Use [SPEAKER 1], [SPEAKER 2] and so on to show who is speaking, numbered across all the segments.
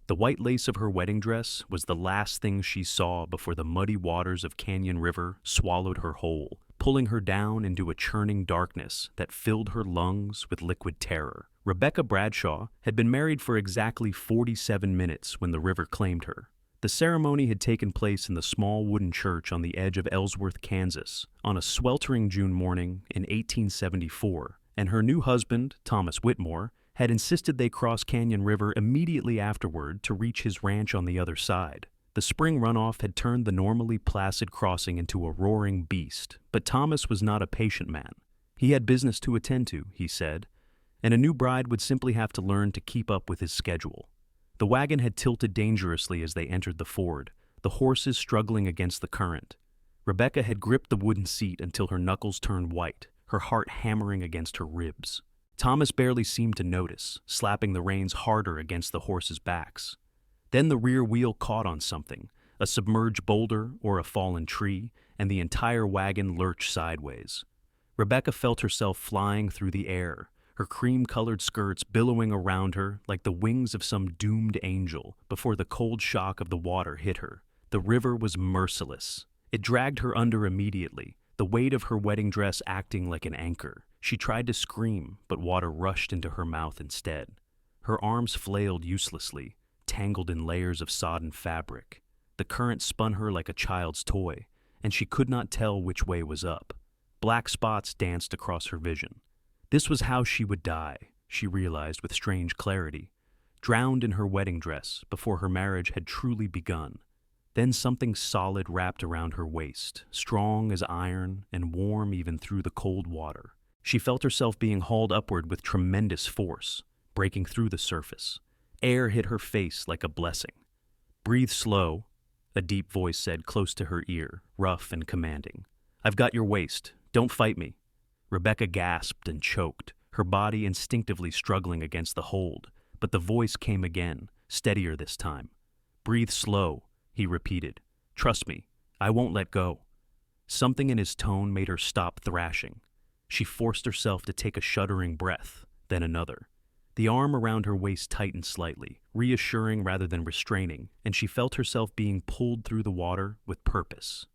[SPEAKER 1] The white lace of her wedding dress was the last thing she saw before the muddy waters of Canyon River swallowed her whole, pulling her down into a churning darkness that filled her lungs with liquid terror. Rebecca Bradshaw had been married for exactly 47 minutes when the river claimed her. The ceremony had taken place in the small wooden church on the edge of Ellsworth, Kansas, on a sweltering June morning in 1874, and her new husband, Thomas Whitmore, had insisted they cross Canyon River immediately afterward to reach his ranch on the other side. The spring runoff had turned the normally placid crossing into a roaring beast, but Thomas was not a patient man. He had business to attend to, he said, and a new bride would simply have to learn to keep up with his schedule. The wagon had tilted dangerously as they entered the ford, the horses struggling against the current. Rebecca had gripped the wooden seat until her knuckles turned white, her heart hammering against her ribs. Thomas barely seemed to notice, slapping the reins harder against the horses' backs. Then the rear wheel caught on something, a submerged boulder or a fallen tree, and the entire wagon lurched sideways. Rebecca felt herself flying through the air, her cream-colored skirts billowing around her like the wings of some doomed angel before the cold shock of the water hit her. The river was merciless. It dragged her under immediately, the weight of her wedding dress acting like an anchor. She tried to scream, but water rushed into her mouth instead. Her arms flailed uselessly, tangled in layers of sodden fabric. The current spun her like a child's toy, and she could not tell which way was up. Black spots danced across her vision. This was how she would die, she realized with strange clarity, drowned in her wedding dress before her marriage had truly begun. Then something solid wrapped around her waist, strong as iron and warm even through the cold water. She felt herself being hauled upward with tremendous force, breaking through the surface. Air hit her face like a blessing. "Breathe slow," a deep voice said close to her ear, rough and commanding. "I've got your waist. Don't fight me." Rebecca gasped and choked, her body instinctively struggling against the hold, but the voice came again, steadier this time. "Breathe slow," he repeated. "Trust me, I won't let go." Something in his tone made her stop thrashing. She forced herself to take a shuddering breath, then another. The arm around her waist tightened slightly, reassuring rather than restraining, and she felt herself being pulled through the water with purpose.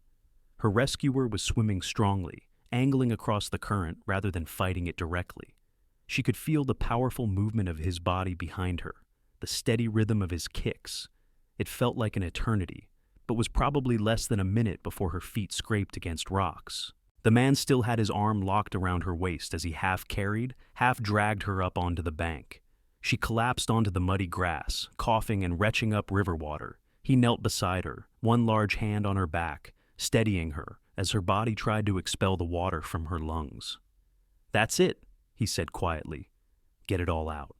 [SPEAKER 1] Her rescuer was swimming strongly, angling across the current rather than fighting it directly. She could feel the powerful movement of his body behind her, the steady rhythm of his kicks. It felt like an eternity, but was probably less than a minute before her feet scraped against rocks. The man still had his arm locked around her waist as he half carried, half dragged her up onto the bank. She collapsed onto the muddy grass, coughing and retching up river water. He knelt beside her, one large hand on her back, steadying her as her body tried to expel the water from her lungs. "That's it," he said quietly. "Get it all out."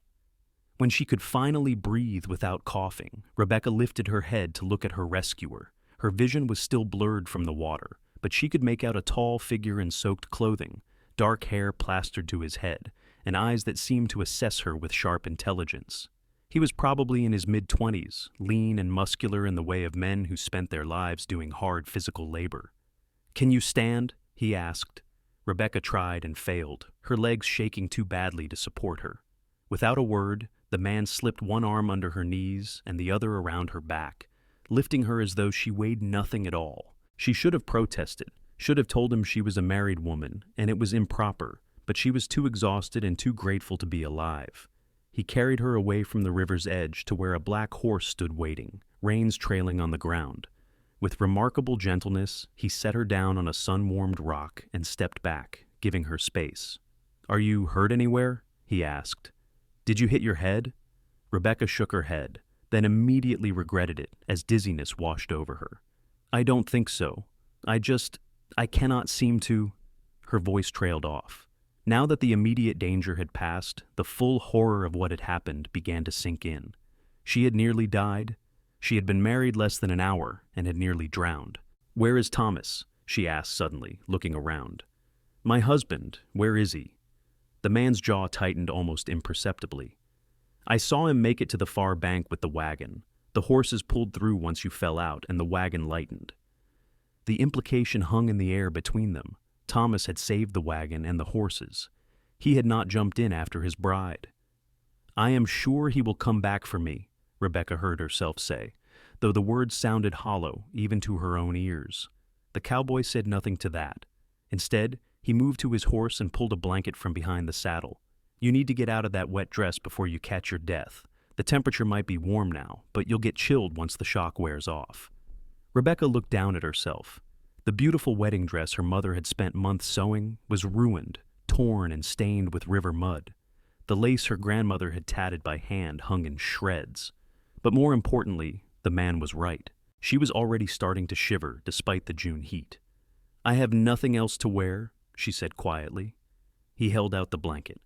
[SPEAKER 1] When she could finally breathe without coughing, Rebecca lifted her head to look at her rescuer. Her vision was still blurred from the water, but she could make out a tall figure in soaked clothing, dark hair plastered to his head, and eyes that seemed to assess her with sharp intelligence. He was probably in his mid-20s, lean and muscular in the way of men who spent their lives doing hard physical labor. "Can you stand?" he asked. Rebecca tried and failed, her legs shaking too badly to support her. Without a word, the man slipped one arm under her knees and the other around her back, lifting her as though she weighed nothing at all. She should have protested, should have told him she was a married woman, and it was improper, but she was too exhausted and too grateful to be alive. He carried her away from the river's edge to where a black horse stood waiting, reins trailing on the ground. With remarkable gentleness, he set her down on a sun-warmed rock and stepped back, giving her space. "Are you hurt anywhere?" he asked. "Did you hit your head?" Rebecca shook her head, then immediately regretted it as dizziness washed over her. "I don't think so. I cannot seem to—" Her voice trailed off. Now that the immediate danger had passed, the full horror of what had happened began to sink in. She had nearly died. She had been married less than an hour and had nearly drowned. "Where is Thomas?" she asked suddenly, looking around. "My husband, where is he?" The man's jaw tightened almost imperceptibly. "I saw him make it to the far bank with the wagon. The horses pulled through once you fell out, and the wagon lightened." The implication hung in the air between them. Thomas had saved the wagon and the horses. He had not jumped in after his bride. "I am sure he will come back for me," Rebecca heard herself say, though the words sounded hollow even to her own ears. The cowboy said nothing to that. Instead, he moved to his horse and pulled a blanket from behind the saddle. You need to get out of that wet dress before you catch your death. The temperature might be warm now, but you'll get chilled once the shock wears off. Rebecca looked down at herself. The beautiful wedding dress her mother had spent months sewing was ruined, torn and stained with river mud. The lace her grandmother had tatted by hand hung in shreds. But more importantly, the man was right. She was already starting to shiver despite the June heat. "I have nothing else to wear," she said quietly. He held out the blanket.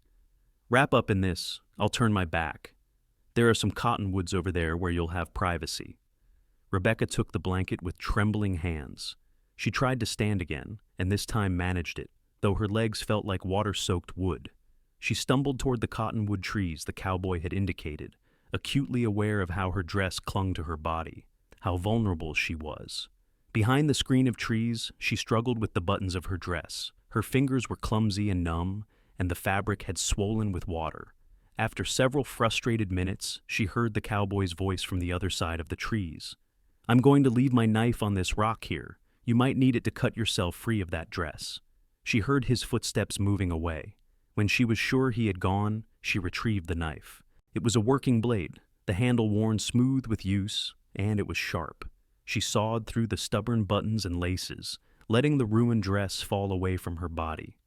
[SPEAKER 1] "Wrap up in this. I'll turn my back. There are some cottonwoods over there where you'll have privacy." Rebecca took the blanket with trembling hands. She tried to stand again, and this time managed it, though her legs felt like water-soaked wood. She stumbled toward the cottonwood trees the cowboy had indicated, acutely aware of how her dress clung to her body, how vulnerable she was. Behind the screen of trees, she struggled with the buttons of her dress. Her fingers were clumsy and numb, and the fabric had swollen with water. After several frustrated minutes, she heard the cowboy's voice from the other side of the trees. "I'm going to leave my knife on this rock here. You might need it to cut yourself free of that dress." She heard his footsteps moving away. When she was sure he had gone, she retrieved the knife. It was a working blade, the handle worn smooth with use, and it was sharp. She sawed through the stubborn buttons and laces, letting the ruined dress fall away from her body.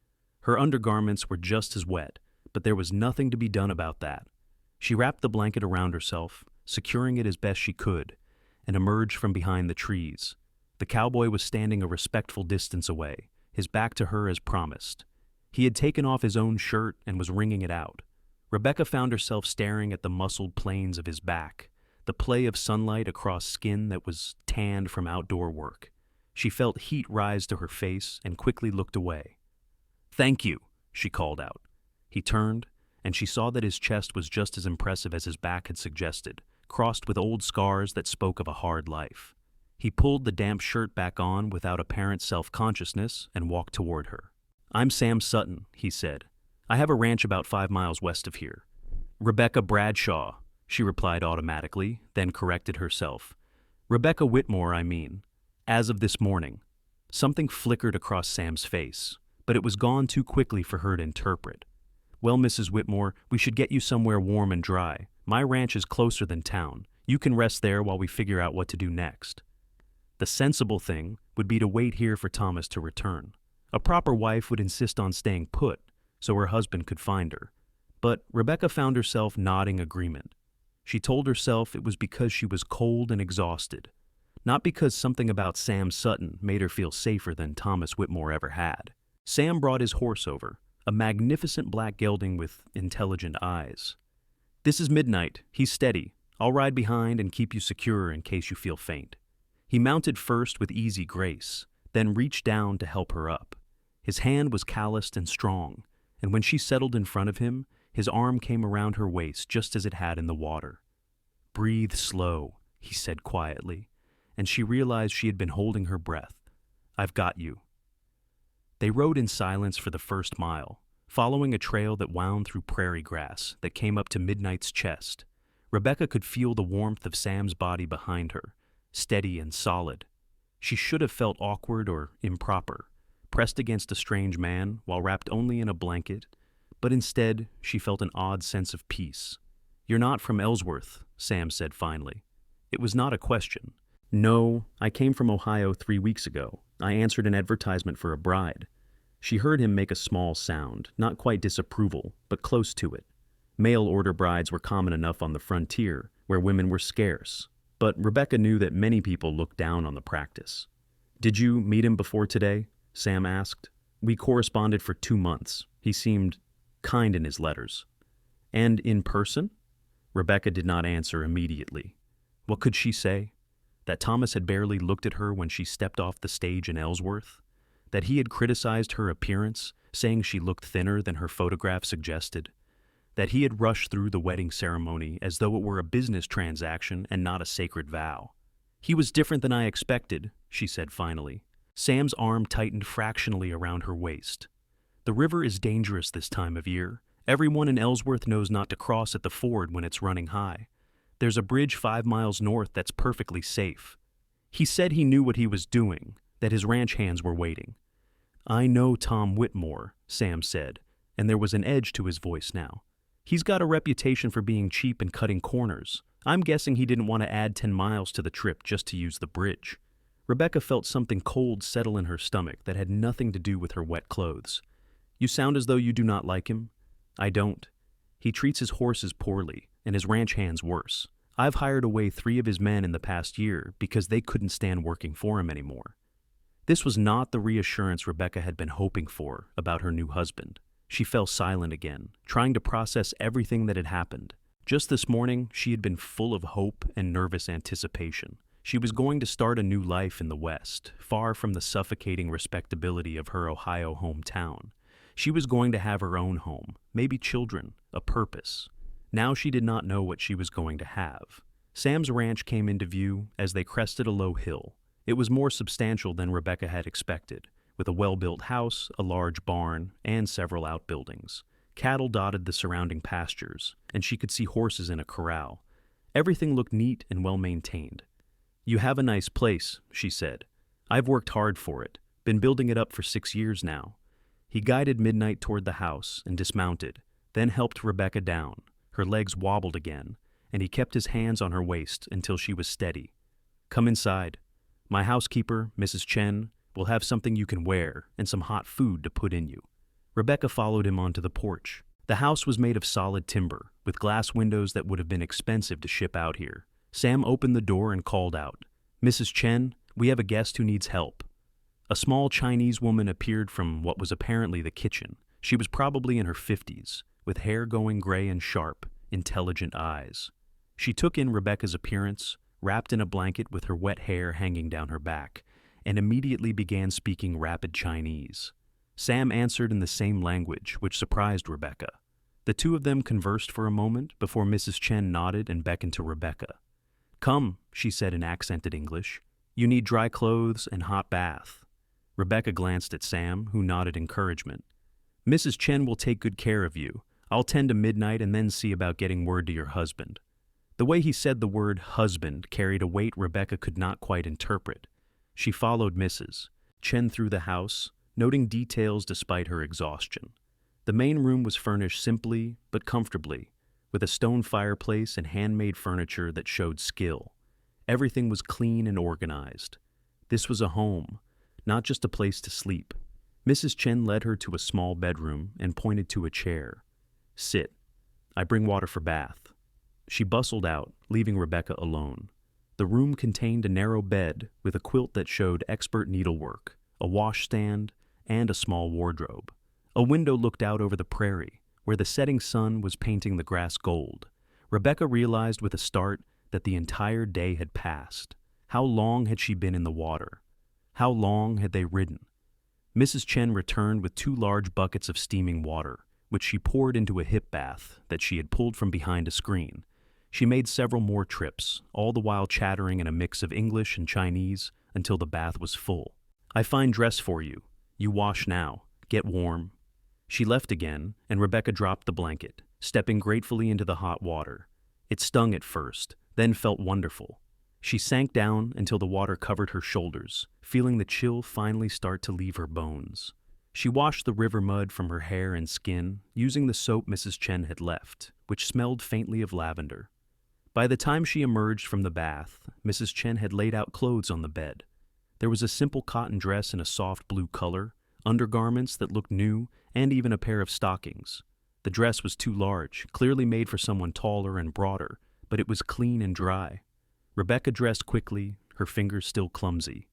[SPEAKER 1] Her undergarments were just as wet, but there was nothing to be done about that. She wrapped the blanket around herself, securing it as best she could, and emerged from behind the trees. The cowboy was standing a respectful distance away, his back to her as promised. He had taken off his own shirt and was wringing it out. Rebecca found herself staring at the muscled planes of his back, the play of sunlight across skin that was tanned from outdoor work. She felt heat rise to her face and quickly looked away. "Thank you," she called out. He turned, and she saw that his chest was just as impressive as his back had suggested, crossed with old scars that spoke of a hard life. He pulled the damp shirt back on without apparent self-consciousness and walked toward her. "I'm Sam Sutton," he said. "I have a ranch about 5 miles west of here." "Rebecca Bradshaw," she replied automatically, then corrected herself. "Rebecca Whitmore, I mean. As of this morning." Something flickered across Sam's face, but it was gone too quickly for her to interpret. "Well, Mrs. Whitmore, we should get you somewhere warm and dry. My ranch is closer than town. You can rest there while we figure out what to do next." The sensible thing would be to wait here for Thomas to return. A proper wife would insist on staying put, so her husband could find her. But Rebecca found herself nodding agreement. She told herself it was because she was cold and exhausted, not because something about Sam Sutton made her feel safer than Thomas Whitmore ever had. Sam brought his horse over, a magnificent black gelding with intelligent eyes. "This is Midnight. He's steady. I'll ride behind and keep you secure in case you feel faint." He mounted first with easy grace, then reached down to help her up. His hand was calloused and strong, and when she settled in front of him, his arm came around her waist just as it had in the water. "Breathe slow," he said quietly, and she realized she had been holding her breath. "I've got you." They rode in silence for the first mile, following a trail that wound through prairie grass that came up to Midnight's chest. Rebecca could feel the warmth of Sam's body behind her, steady and solid. She should have felt awkward or improper, pressed against a strange man while wrapped only in a blanket, but instead she felt an odd sense of peace. "You're not from Ellsworth," Sam said finally. It was not a question. "No, I came from Ohio 3 weeks ago. I answered an advertisement for a bride." She heard him make a small sound, not quite disapproval, but close to it. Mail-order brides were common enough on the frontier, where women were scarce, but Rebecca knew that many people looked down on the practice. "Did you meet him before today?" Sam asked. "We corresponded for 2 months. He seemed kind in his letters." "And in person?" Rebecca did not answer immediately. What could she say? That Thomas had barely looked at her when she stepped off the stage in Ellsworth? That he had criticized her appearance, saying she looked thinner than her photograph suggested? That he had rushed through the wedding ceremony as though it were a business transaction and not a sacred vow? "He was different than I expected," she said finally. Sam's arm tightened fractionally around her waist. "The river is dangerous this time of year. Everyone in Ellsworth knows not to cross at the ford when it's running high. There's a bridge 5 miles north that's perfectly safe. He said he knew what he was doing, that his ranch hands were waiting. I know Tom Whitmore, Sam said, and there was an edge to his voice now. He's got a reputation for being cheap and cutting corners. I'm guessing he didn't want to add 10 miles to the trip just to use the bridge. Rebecca felt something cold settle in her stomach that had nothing to do with her wet clothes. You sound as though you do not like him. I don't. He treats his horses poorly, and his ranch hands worse. I've hired away 3 of his men in the past year because they couldn't stand working for him anymore. This was not the reassurance Rebecca had been hoping for about her new husband. She fell silent again, trying to process everything that had happened. Just this morning, she had been full of hope and nervous anticipation. She was going to start a new life in the West, far from the suffocating respectability of her Ohio hometown. She was going to have her own home, maybe children, a purpose. Now she did not know what she was going to have. Sam's ranch came into view as they crested a low hill. It was more substantial than Rebecca had expected, with a well-built house, a large barn, and several outbuildings. Cattle dotted the surrounding pastures, and she could see horses in a corral. Everything looked neat and well-maintained. You have a nice place, she said. I've worked hard for it, been building it up for 6 years now. He guided Midnight toward the house and dismounted, then helped Rebecca down. Her legs wobbled again, and he kept his hands on her waist until she was steady. Come inside. My housekeeper, Mrs. Chen, will have something you can wear and some hot food to put in you. Rebecca followed him onto the porch. The house was made of solid timber, with glass windows that would have been expensive to ship out here. Sam opened the door and called out, Mrs. Chen, we have a guest who needs help. A small Chinese woman appeared from what was apparently the kitchen. She was probably in her 50s, with hair going gray and sharp, intelligent eyes. She took in Rebecca's appearance, wrapped in a blanket with her wet hair hanging down her back, and immediately began speaking rapid Chinese. Sam answered in the same language, which surprised Rebecca. The two of them conversed for a moment before Mrs. Chen nodded and beckoned to Rebecca. Come, she said in accented English. You need dry clothes and hot bath. Rebecca glanced at Sam, who nodded encouragement. Mrs. Chen will take good care of you. I'll tend to Midnight and then see about getting word to your husband. The way he said the word husband carried a weight Rebecca could not quite interpret. She followed Mrs. Chen through the house, noting details despite her exhaustion. The main room was furnished simply but comfortably, with a stone fireplace and handmade furniture that showed skill. Everything was clean and organized. This was a home, not just a place to sleep. Mrs. Chen led her to a small bedroom and pointed to a chair. Sit. I bring water for bath. She bustled out, leaving Rebecca alone. The room contained a narrow bed with a quilt that showed expert needlework, a washstand, and a small wardrobe. A window looked out over the prairie, where the setting sun was painting the grass gold. Rebecca realized with a start that the entire day had passed. How long had she been in the water? How long had they ridden? Mrs. Chen returned with 2 large buckets of steaming water, which she poured into a hip bath that she had pulled from behind a screen. She made several more trips, all the while chattering in a mix of English and Chinese until the bath was full. I find dress for you. You wash now. Get warm. She left again, and Rebecca dropped the blanket, stepping gratefully into the hot water. It stung at first, then felt wonderful. She sank down until the water covered her shoulders, feeling the chill finally start to leave her bones. She washed the river mud from her hair and skin, using the soap Mrs. Chen had left, which smelled faintly of lavender. By the time she emerged from the bath, Mrs. Chen had laid out clothes on the bed. There was a simple cotton dress in a soft blue color, undergarments that looked new, and even a pair of stockings. The dress was too large, clearly made for someone taller and broader, but it was clean and dry. Rebecca dressed quickly, her fingers still clumsy.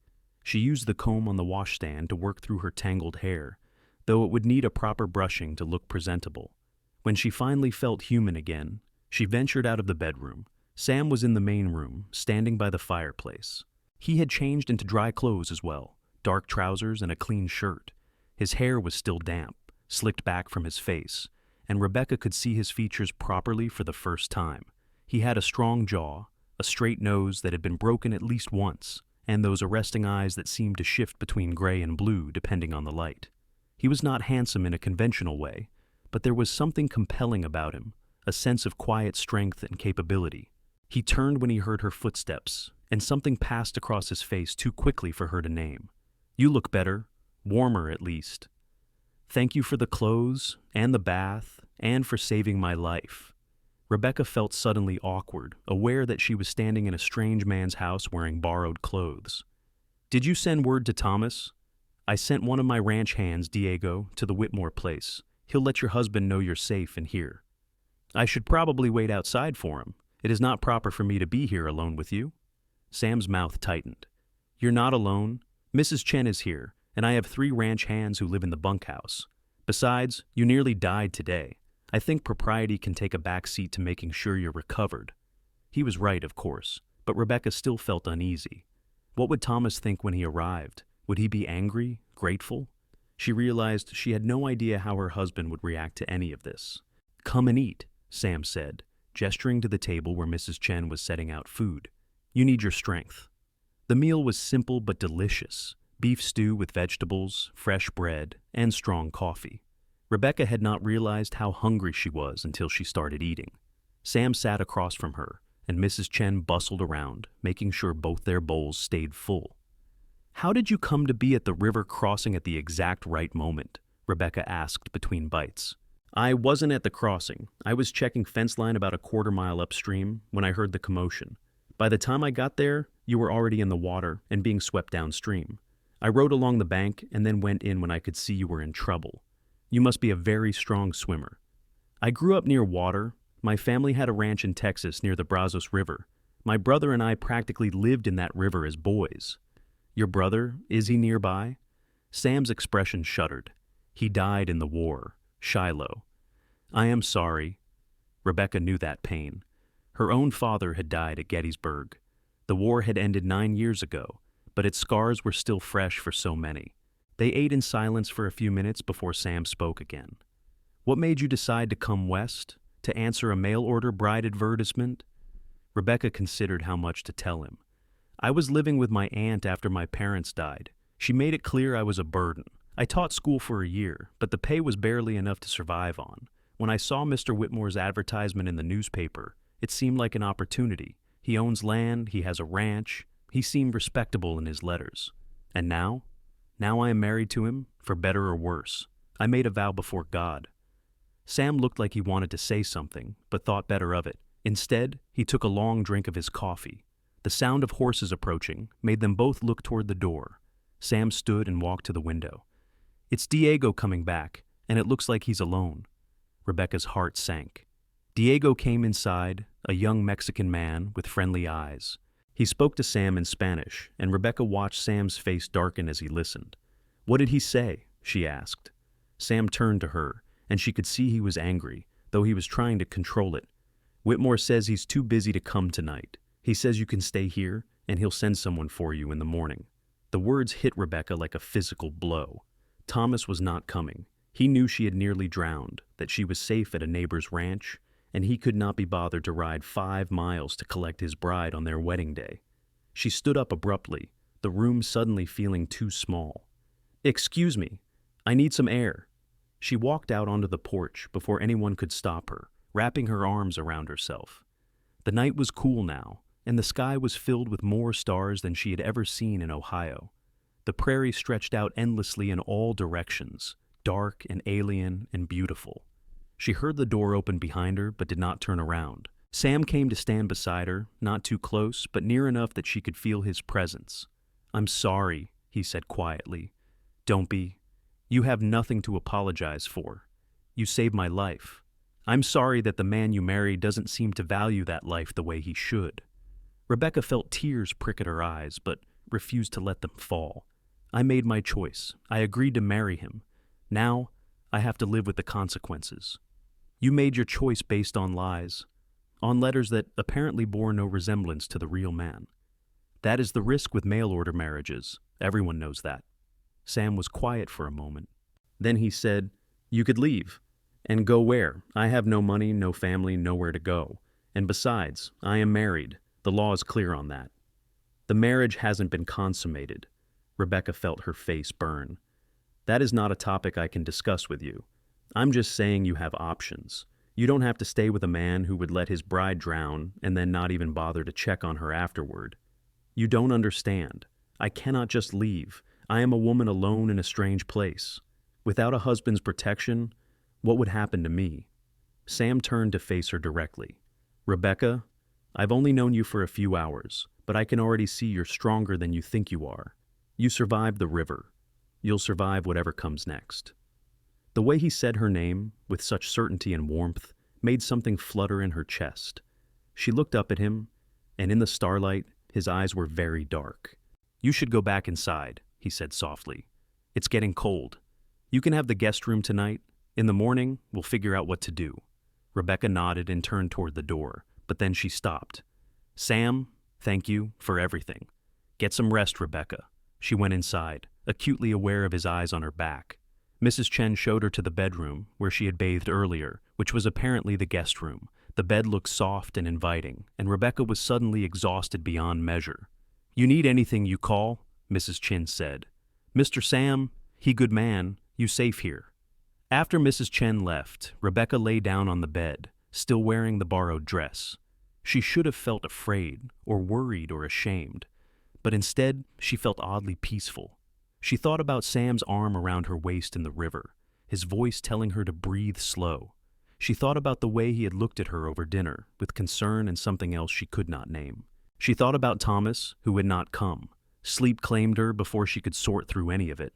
[SPEAKER 1] She used the comb on the washstand to work through her tangled hair, though it would need a proper brushing to look presentable. When she finally felt human again, she ventured out of the bedroom. Sam was in the main room, standing by the fireplace. He had changed into dry clothes as well, dark trousers and a clean shirt. His hair was still damp, slicked back from his face, and Rebecca could see his features properly for the first time. He had a strong jaw, a straight nose that had been broken at least once, and those arresting eyes that seemed to shift between gray and blue depending on the light. He was not handsome in a conventional way, but there was something compelling about him, a sense of quiet strength and capability. He turned when he heard her footsteps, and something passed across his face too quickly for her to name. "You look better, warmer at least. Thank you for the clothes, and the bath, and for saving my life." Rebecca felt suddenly awkward, aware that she was standing in a strange man's house wearing borrowed clothes. "Did you send word to Thomas?" "I sent one of my ranch hands, Diego, to the Whitmore place. He'll let your husband know you're safe and here." "I should probably wait outside for him. It is not proper for me to be here alone with you." Sam's mouth tightened. "You're not alone. Mrs. Chen is here, and I have 3 ranch hands who live in the bunkhouse. Besides, you nearly died today. I think propriety can take a back seat to making sure you're recovered." He was right, of course, but Rebecca still felt uneasy. What would Thomas think when he arrived? Would he be angry, grateful? She realized she had no idea how her husband would react to any of this. "Come and eat," Sam said, gesturing to the table where Mrs. Chen was setting out food. "You need your strength." The meal was simple but delicious: beef stew with vegetables, fresh bread, and strong coffee. Rebecca had not realized how hungry she was until she started eating. Sam sat across from her, and Mrs. Chen bustled around, making sure both their bowls stayed full. "How did you come to be at the river crossing at the exact right moment?" Rebecca asked between bites. "I wasn't at the crossing. I was checking fence line about a quarter-mile upstream when I heard the commotion. By the time I got there, you were already in the water and being swept downstream. I rode along the bank and then went in when I could see you were in trouble. You must be a very strong swimmer." "I grew up near water. My family had a ranch in Texas near the Brazos River. My brother and I practically lived in that river as boys." "Your brother, is he nearby?" Sam's expression shuddered. "He died in the war. Shiloh." "I am sorry." Rebecca knew that pain. Her own father had died at Gettysburg. The war had ended 9 years ago, but its scars were still fresh for so many. They ate in silence for a few minutes before Sam spoke again. "What made you decide to come west? To answer a mail-order bride advertisement?" Rebecca considered how much to tell him. "I was living with my aunt after my parents died. She made it clear I was a burden. I taught school for a year, but the pay was barely enough to survive on. When I saw Mr. Whitmore's advertisement in the newspaper, it seemed like an opportunity. He owns land, he has a ranch, he seemed respectable in his letters. And now? Now I am married to him, for better or worse. I made a vow before God." Sam looked like he wanted to say something, but thought better of it. Instead, he took a long drink of his coffee. The sound of horses approaching made them both look toward the door. Sam stood and walked to the window. "It's Diego coming back, and it looks like he's alone." Rebecca's heart sank. Diego came inside, a young Mexican man with friendly eyes. He spoke to Sam in Spanish, and Rebecca watched Sam's face darken as he listened. "What did he say?" she asked. Sam turned to her, and she could see he was angry, though he was trying to control it. "Whitmore says he's too busy to come tonight. He says you can stay here, and he'll send someone for you in the morning." The words hit Rebecca like a physical blow. Thomas was not coming. He knew she had nearly drowned, that she was safe at a neighbor's ranch, and he could not be bothered to ride 5 miles to collect his bride on their wedding day. She stood up abruptly, the room suddenly feeling too small. "Excuse me, I need some air." She walked out onto the porch before anyone could stop her, wrapping her arms around herself. The night was cool now, and the sky was filled with more stars than she had ever seen in Ohio. The prairie stretched out endlessly in all directions, dark and alien and beautiful. She heard the door open behind her but did not turn around. Sam came to stand beside her, not too close, but near enough that she could feel his presence. "I'm sorry," he said quietly. "Don't be. You have nothing to apologize for. You saved my life. I'm sorry that the man you married doesn't seem to value that life the way he should." Rebecca felt tears prick at her eyes, but refused to let them fall. "I made my choice. I agreed to marry him. Now, I have to live with the consequences. You made your choice based on lies, on letters that apparently bore no resemblance to the real man. That is the risk with mail-order marriages. Everyone knows that." Sam was quiet for a moment. Then he said, "You could leave. And go where? I have no money, no family, nowhere to go. And besides, I am married. The law is clear on that." "The marriage hasn't been consummated." Rebecca felt her face burn. "That is not a topic I can discuss with you. I'm just saying you have options. You don't have to stay with a man who would let his bride drown and then not even bother to check on her afterward. You don't understand. I cannot just leave. I am a woman alone in a strange place. Without a husband's protection, what would happen to me? Sam turned to face her directly. Rebecca, I've only known you for a few hours, but I can already see you're stronger than you think you are. You survived the river. You'll survive whatever comes next. The way he said her name, with such certainty and warmth, made something flutter in her chest. She looked up at him, and in the starlight, his eyes were very dark. You should go back inside, he said softly. It's getting cold. You can have the guest room tonight. In the morning, we'll figure out what to do. Rebecca nodded and turned toward the door, but then she stopped. Sam, thank you for everything. Get some rest, Rebecca. She went inside, acutely aware of his eyes on her back. Mrs. Chen showed her to the bedroom, where she had bathed earlier, which was apparently the guest room. The bed looked soft and inviting, and Rebecca was suddenly exhausted beyond measure. You need anything, you call, Mrs. Chen said. Mr. Sam, he good man, you safe here. After Mrs. Chen left, Rebecca lay down on the bed, still wearing the borrowed dress. She should have felt afraid, or worried, or ashamed, but instead she felt oddly peaceful. She thought about Sam's arm around her waist in the river, his voice telling her to breathe slow. She thought about the way he had looked at her over dinner, with concern and something else she could not name. She thought about Thomas, who had not come. Sleep claimed her before she could sort through any of it.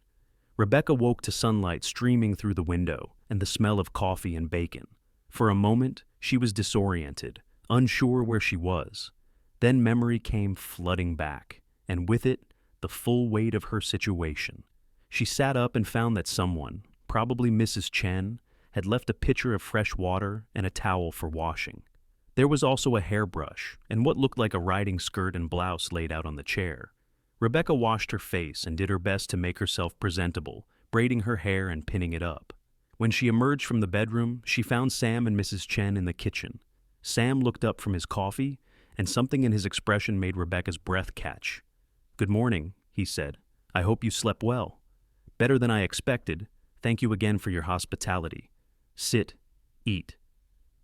[SPEAKER 1] Rebecca woke to sunlight streaming through the window and the smell of coffee and bacon. For a moment, she was disoriented, unsure where she was. Then memory came flooding back, and with it, the full weight of her situation. She sat up and found that someone, probably Mrs. Chen, had left a pitcher of fresh water and a towel for washing. There was also a hairbrush and what looked like a riding skirt and blouse laid out on the chair. Rebecca washed her face and did her best to make herself presentable, braiding her hair and pinning it up. When she emerged from the bedroom, she found Sam and Mrs. Chen in the kitchen. Sam looked up from his coffee, and something in his expression made Rebecca's breath catch. Good morning, he said. I hope you slept well. Better than I expected. Thank you again for your hospitality. Sit, eat.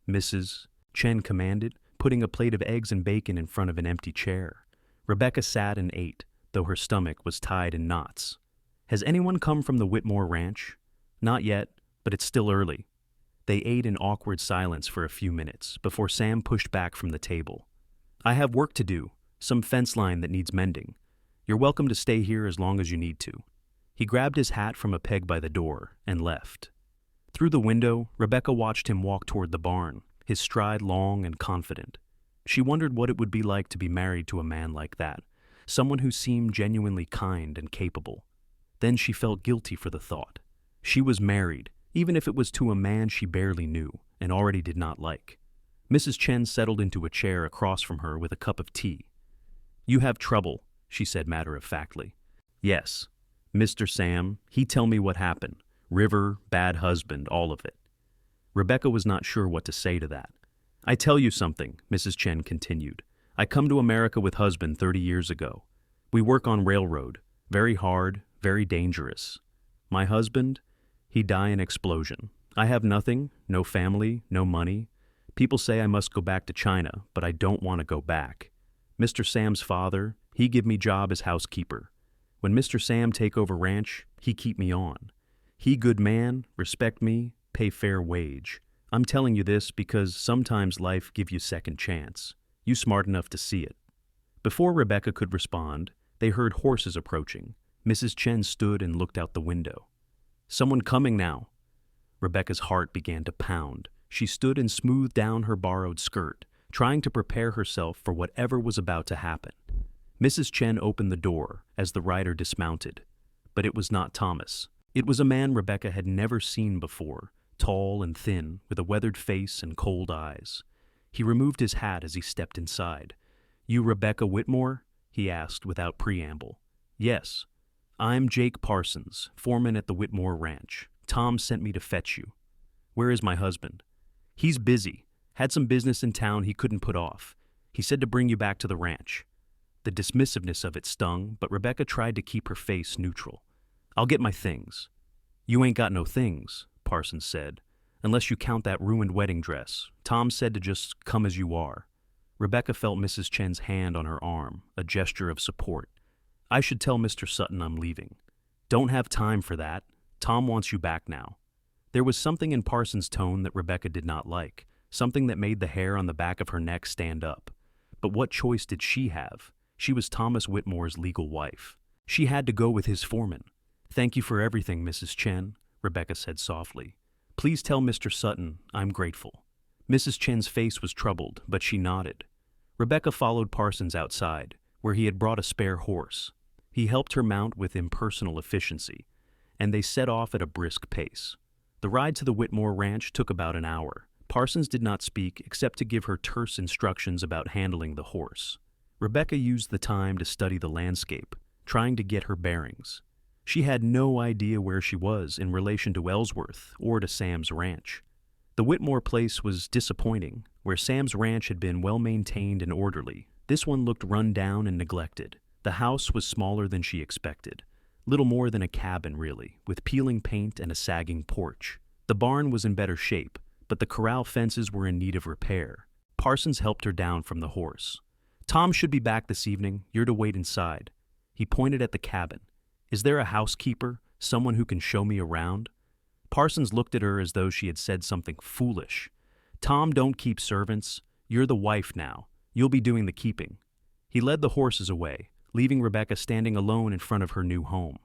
[SPEAKER 1] Mrs. Chen commanded, putting a plate of eggs and bacon in front of an empty chair. Rebecca sat and ate, though her stomach was tied in knots. Has anyone come from the Whitmore Ranch? Not yet, but it's still early. They ate in awkward silence for a few minutes before Sam pushed back from the table. I have work to do, some fence line that needs mending. You're welcome to stay here as long as you need to. He grabbed his hat from a peg by the door and left. Through the window, Rebecca watched him walk toward the barn, his stride long and confident. She wondered what it would be like to be married to a man like that, someone who seemed genuinely kind and capable. Then she felt guilty for the thought. She was married, even if it was to a man she barely knew and already did not like. Mrs. Chen settled into a chair across from her with a cup of tea. You have trouble, she said matter-of-factly. Yes. Mr. Sam, he tell me what happened. River, bad husband, all of it. Rebecca was not sure what to say to that. I tell you something, Mrs. Chen continued. I come to America with husband 30 years ago. We work on railroad. Very hard, very dangerous. My husband, he die in explosion. I have nothing, no family, no money. People say I must go back to China, but I don't want to go back. Mr. Sam's father, he give me job as housekeeper. When Mr. Sam take over ranch, he keep me on. He good man, respect me, pay fair wage. I'm telling you this because sometimes life give you second chance. You smart enough to see it. Before Rebecca could respond, they heard horses approaching. Mrs. Chen stood and looked out the window. Someone coming now. Rebecca's heart began to pound. She stood and smoothed down her borrowed skirt, trying to prepare herself for whatever was about to happen. Mrs. Chen opened the door as the rider dismounted. But it was not Thomas. It was a man Rebecca had never seen before, tall and thin, with a weathered face and cold eyes. He removed his hat as he stepped inside. You Rebecca Whitmore? He asked without preamble. Yes. I'm Jake Parsons, foreman at the Whitmore Ranch. Tom sent me to fetch you. Where is my husband? He's busy. Had some business in town he couldn't put off. He said to bring you back to the ranch. The dismissiveness of it stung, but Rebecca tried to keep her face neutral. I'll get my things. You ain't got no things, Parsons said. Unless you count that ruined wedding dress. Tom said to just come as you are. Rebecca felt Mrs. Chen's hand on her arm, a gesture of support. I should tell Mr. Sutton I'm leaving. Don't have time for that. Tom wants you back now. There was something in Parsons' tone that Rebecca did not like, something that made the hair on the back of her neck stand up. But what choice did she have? She was Thomas Whitmore's legal wife. She had to go with his foreman. Thank you for everything, Mrs. Chen, Rebecca said softly. Please tell Mr. Sutton I'm grateful. Mrs. Chen's face was troubled, but she nodded. Rebecca followed Parsons outside, where he had brought a spare horse. He helped her mount with impersonal efficiency, and they set off at a brisk pace. The ride to the Whitmore ranch took about an hour. Parsons did not speak except to give her terse instructions about handling the horse. Rebecca used the time to study the landscape, trying to get her bearings. She had no idea where she was in relation to Ellsworth or to Sam's ranch. The Whitmore place was disappointing. Where Sam's ranch had been well-maintained and orderly, this one looked run down and neglected. The house was smaller than she expected. Little more than a cabin, really, with peeling paint and a sagging porch. The barn was in better shape, but the corral fences were in need of repair. Parsons helped her down from the horse. Tom should be back this evening. You're to wait inside. He pointed at the cabin. Is there a housekeeper, someone who can show me around? Parsons looked at her as though she had said something foolish. Tom, don't keep servants. You're the wife now. You'll be doing the keeping. He led the horses away, leaving Rebecca standing alone in front of her new home.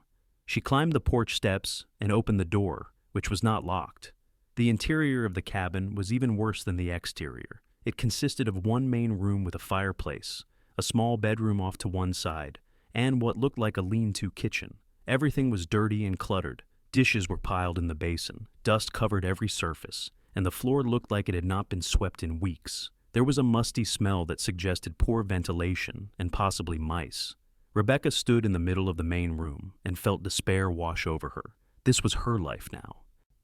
[SPEAKER 1] She climbed the porch steps and opened the door, which was not locked. The interior of the cabin was even worse than the exterior. It consisted of one main room with a fireplace, a small bedroom off to one side, and what looked like a lean-to kitchen. Everything was dirty and cluttered. Dishes were piled in the basin, dust covered every surface, and the floor looked like it had not been swept in weeks. There was a musty smell that suggested poor ventilation and possibly mice. Rebecca stood in the middle of the main room and felt despair wash over her. This was her life now.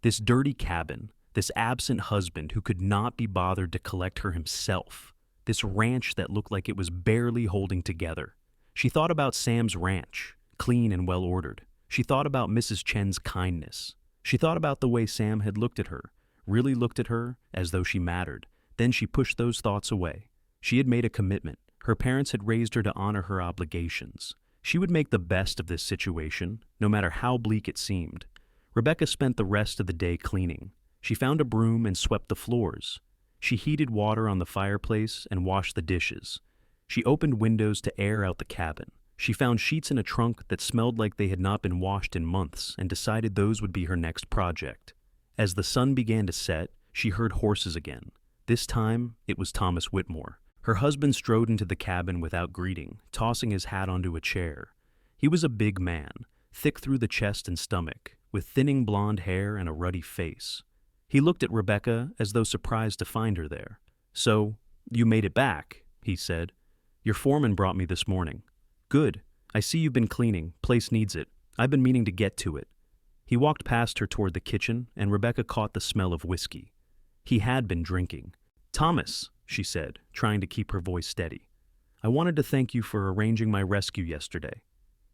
[SPEAKER 1] This dirty cabin, this absent husband who could not be bothered to collect her himself, this ranch that looked like it was barely holding together. She thought about Sam's ranch, clean and well-ordered. She thought about Mrs. Chen's kindness. She thought about the way Sam had looked at her, really looked at her as though she mattered. Then she pushed those thoughts away. She had made a commitment. Her parents had raised her to honor her obligations. She would make the best of this situation, no matter how bleak it seemed. Rebecca spent the rest of the day cleaning. She found a broom and swept the floors. She heated water on the fireplace and washed the dishes. She opened windows to air out the cabin. She found sheets in a trunk that smelled like they had not been washed in months and decided those would be her next project. As the sun began to set, she heard horses again. This time, it was Thomas Whitmore. Her husband strode into the cabin without greeting, tossing his hat onto a chair. He was a big man, thick through the chest and stomach, with thinning blonde hair and a ruddy face. He looked at Rebecca as though surprised to find her there. "So, you made it back," he said. "Your foreman brought me this morning." "Good. I see you've been cleaning. Place needs it. I've been meaning to get to it." He walked past her toward the kitchen, and Rebecca caught the smell of whiskey. He had been drinking. "Thomas," she said, trying to keep her voice steady, "I wanted to thank you for arranging my rescue yesterday."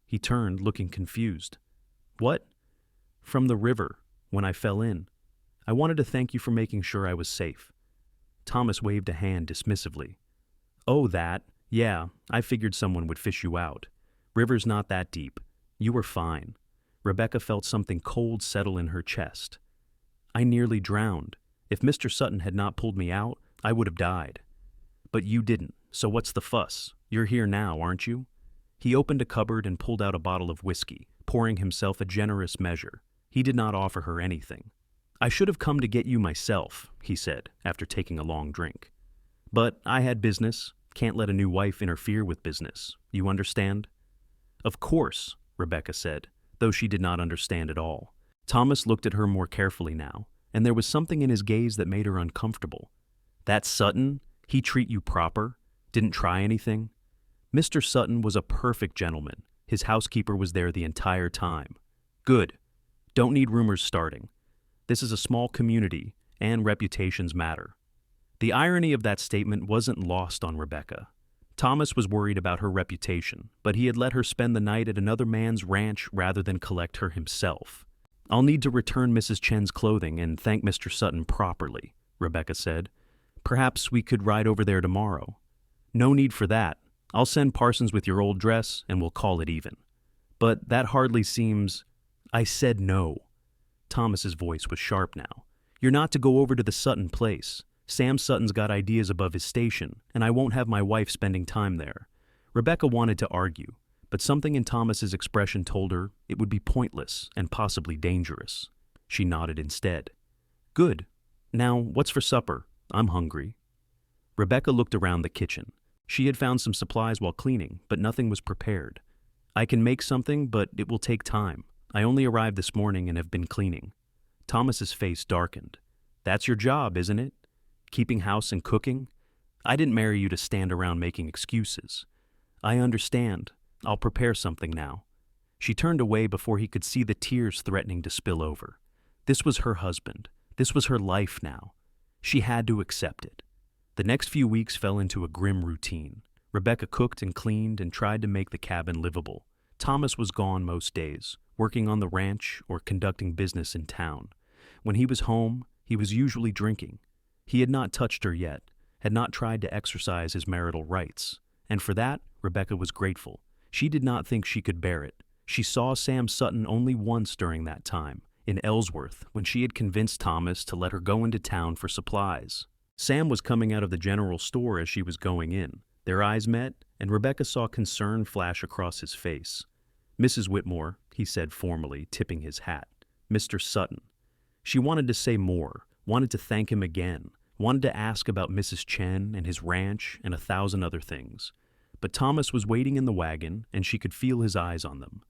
[SPEAKER 1] He turned, looking confused. "What?" "From the river, when I fell in. I wanted to thank you for making sure I was safe." Thomas waved a hand dismissively. "Oh, that? Yeah, I figured someone would fish you out. River's not that deep. You were fine." Rebecca felt something cold settle in her chest. "I nearly drowned. If Mr. Sutton had not pulled me out, I would have died." "But you didn't, so what's the fuss? You're here now, aren't you?" He opened a cupboard and pulled out a bottle of whiskey, pouring himself a generous measure. He did not offer her anything. "I should have come to get you myself," he said, after taking a long drink. "But I had business. Can't let a new wife interfere with business. You understand?" "Of course," Rebecca said, though she did not understand at all. Thomas looked at her more carefully now, and there was something in his gaze that made her uncomfortable. "That Sutton? He treat you proper? Didn't try anything?" "Mr. Sutton was a perfect gentleman. His housekeeper was there the entire time." "Good. Don't need rumors starting. This is a small community, and reputations matter." The irony of that statement wasn't lost on Rebecca. Thomas was worried about her reputation, but he had let her spend the night at another man's ranch rather than collect her himself. I'll need to return Mrs. Chen's clothing and thank Mr. Sutton properly, Rebecca said. Perhaps we could ride over there tomorrow. No need for that. I'll send Parsons with your old dress and we'll call it even. But that hardly seems... I said no. Thomas's voice was sharp now. You're not to go over to the Sutton place. Sam Sutton's got ideas above his station, and I won't have my wife spending time there. Rebecca wanted to argue, but something in Thomas's expression told her it would be pointless and possibly dangerous. She nodded instead. Good. Now, what's for supper? I'm hungry. Rebecca looked around the kitchen. She had found some supplies while cleaning, but nothing was prepared. I can make something, but it will take time. I only arrived this morning and have been cleaning. Thomas's face darkened. That's your job, isn't it? Keeping house and cooking? I didn't marry you to stand around making excuses. I understand. I'll prepare something now. She turned away before he could see the tears threatening to spill over. This was her husband. This was her life now. She had to accept it. The next few weeks fell into a grim routine. Rebecca cooked and cleaned and tried to make the cabin livable. Thomas was gone most days, working on the ranch or conducting business in town. When he was home, he was usually drinking. He had not touched her yet, had not tried to exercise his marital rights, and for that, Rebecca was grateful. She did not think she could bear it. She saw Sam Sutton only once during that time, in Ellsworth, when she had convinced Thomas to let her go into town for supplies. Sam was coming out of the general store as she was going in. Their eyes met, and Rebecca saw concern flash across his face. Mrs. Whitmore, he said formally, tipping his hat. Mr. Sutton. She wanted to say more, wanted to thank him again, wanted to ask about Mrs. Chen and his ranch and 1,000 other things. But Thomas was waiting in the wagon, and she could feel his eyes on them.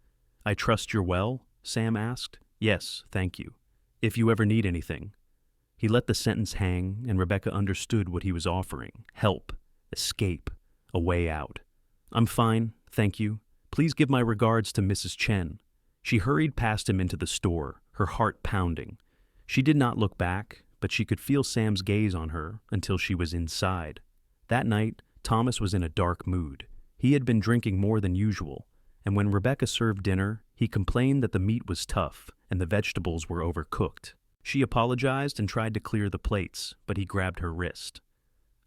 [SPEAKER 1] I trust you're well? Sam asked. Yes, thank you. If you ever need anything. He let the sentence hang, and Rebecca understood what he was offering. Help. Escape. A way out. I'm fine, thank you. Please give my regards to Mrs. Chen. She hurried past him into the store, her heart pounding. She did not look back, but she could feel Sam's gaze on her until she was inside. That night, Thomas was in a dark mood. He had been drinking more than usual, and when Rebecca served dinner, he complained that the meat was tough and the vegetables were overcooked. She apologized and tried to clear the plates, but he grabbed her wrist.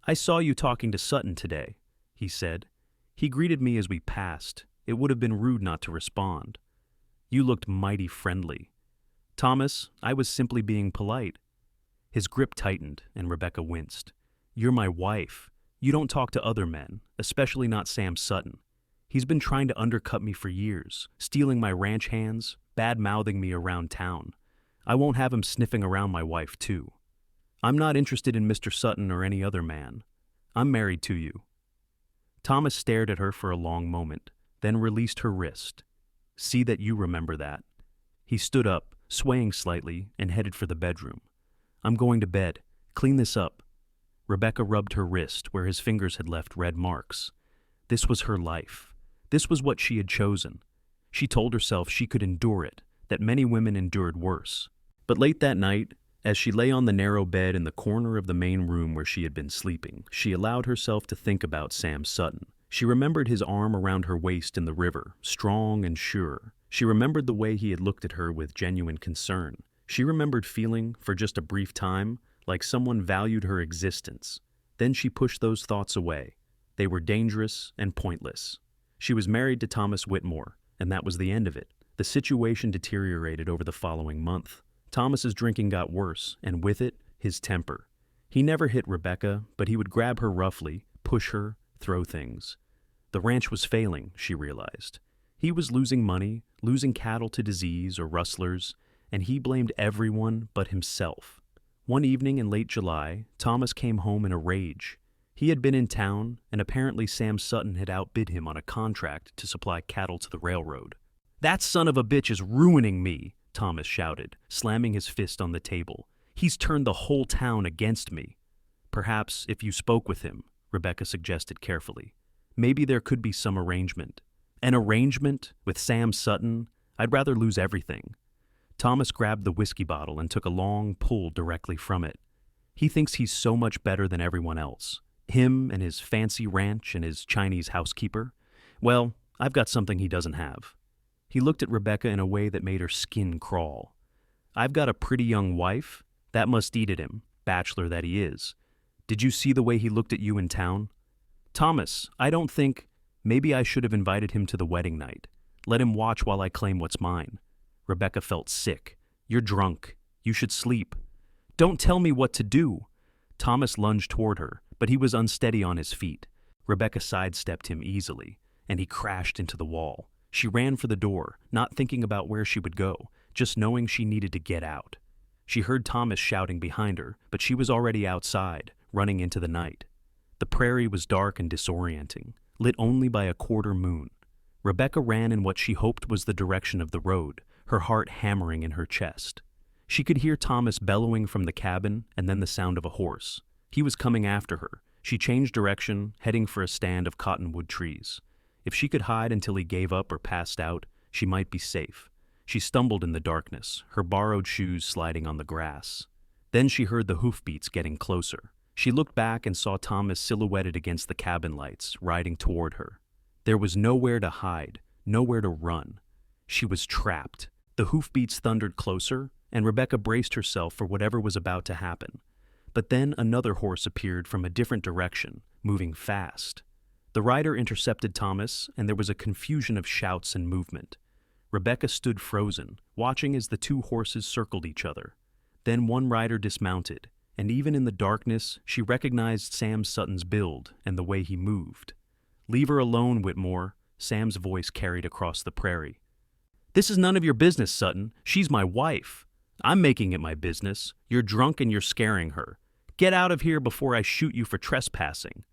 [SPEAKER 1] I saw you talking to Sutton today, he said. He greeted me as we passed. It would have been rude not to respond. You looked mighty friendly. Thomas, I was simply being polite. His grip tightened, and Rebecca winced. You're my wife. You don't talk to other men, especially not Sam Sutton. He's been trying to undercut me for years, stealing my ranch hands, bad-mouthing me around town. I won't have him sniffing around my wife, too. I'm not interested in Mr. Sutton or any other man. I'm married to you. Thomas stared at her for a long moment, then released her wrist. See that you remember that. He stood up, swaying slightly, and headed for the bedroom. I'm going to bed. Clean this up. Rebecca rubbed her wrist where his fingers had left red marks. This was her life. This was what she had chosen. She told herself she could endure it, that many women endured worse. But late that night, as she lay on the narrow bed in the corner of the main room where she had been sleeping, she allowed herself to think about Sam Sutton. She remembered his arm around her waist in the river, strong and sure. She remembered the way he had looked at her with genuine concern. She remembered feeling, for just a brief time, like someone valued her existence. Then she pushed those thoughts away. They were dangerous and pointless. She was married to Thomas Whitmore, and that was the end of it. The situation deteriorated over the following month. Thomas's drinking got worse, and with it, his temper. He never hit Rebecca, but he would grab her roughly, push her, throw things. The ranch was failing, she realized. He was losing money, losing cattle to disease or rustlers, and he blamed everyone but himself. One evening in late July, Thomas came home in a rage. He had been in town, and apparently Sam Sutton had outbid him on a contract to supply cattle to the railroad. That son of a bitch is ruining me, Thomas shouted, slamming his fist on the table. He's turned the whole town against me. Perhaps if you spoke with him, Rebecca suggested carefully. Maybe there could be some arrangement. An arrangement with Sam Sutton? I'd rather lose everything. Thomas grabbed the whiskey bottle and took a long pull directly from it. He thinks he's so much better than everyone else. Him and his fancy ranch and his Chinese housekeeper. Well, I've got something he doesn't have. He looked at Rebecca in a way that made her skin crawl. I've got a pretty young wife. That must eat at him, bachelor that he is. Did you see the way he looked at you in town? Thomas, I don't think. Maybe I should have invited him to the wedding night. Let him watch while I claim what's mine. Rebecca felt sick. You're drunk. You should sleep. Don't tell me what to do. Thomas lunged toward her, but he was unsteady on his feet. Rebecca sidestepped him easily, and he crashed into the wall. She ran for the door, not thinking about where she would go, just knowing she needed to get out. She heard Thomas shouting behind her, but she was already outside, running into the night. The prairie was dark and disorienting, lit only by a quarter moon. Rebecca ran in what she hoped was the direction of the road, her heart hammering in her chest. She could hear Thomas bellowing from the cabin and then the sound of a horse. He was coming after her. She changed direction, heading for a stand of cottonwood trees. If she could hide until he gave up or passed out, she might be safe. She stumbled in the darkness, her borrowed shoes sliding on the grass. Then she heard the hoofbeats getting closer. She looked back and saw Thomas silhouetted against the cabin lights, riding toward her. There was nowhere to hide, nowhere to run. She was trapped. The hoofbeats thundered closer, and Rebecca braced herself for whatever was about to happen. But then another horse appeared from a different direction, moving fast. The rider intercepted Thomas, and there was a confusion of shouts and movement. Rebecca stood frozen, watching as the two horses circled each other. Then one rider dismounted, and even in the darkness, she recognized Sam Sutton's build and the way he moved. "Leave her alone, Whitmore," Sam's voice carried across the prairie. "This is none of your business, Sutton. She's my wife. I'm making it my business. You're drunk and you're scaring her. Get out of here before I shoot you for trespassing.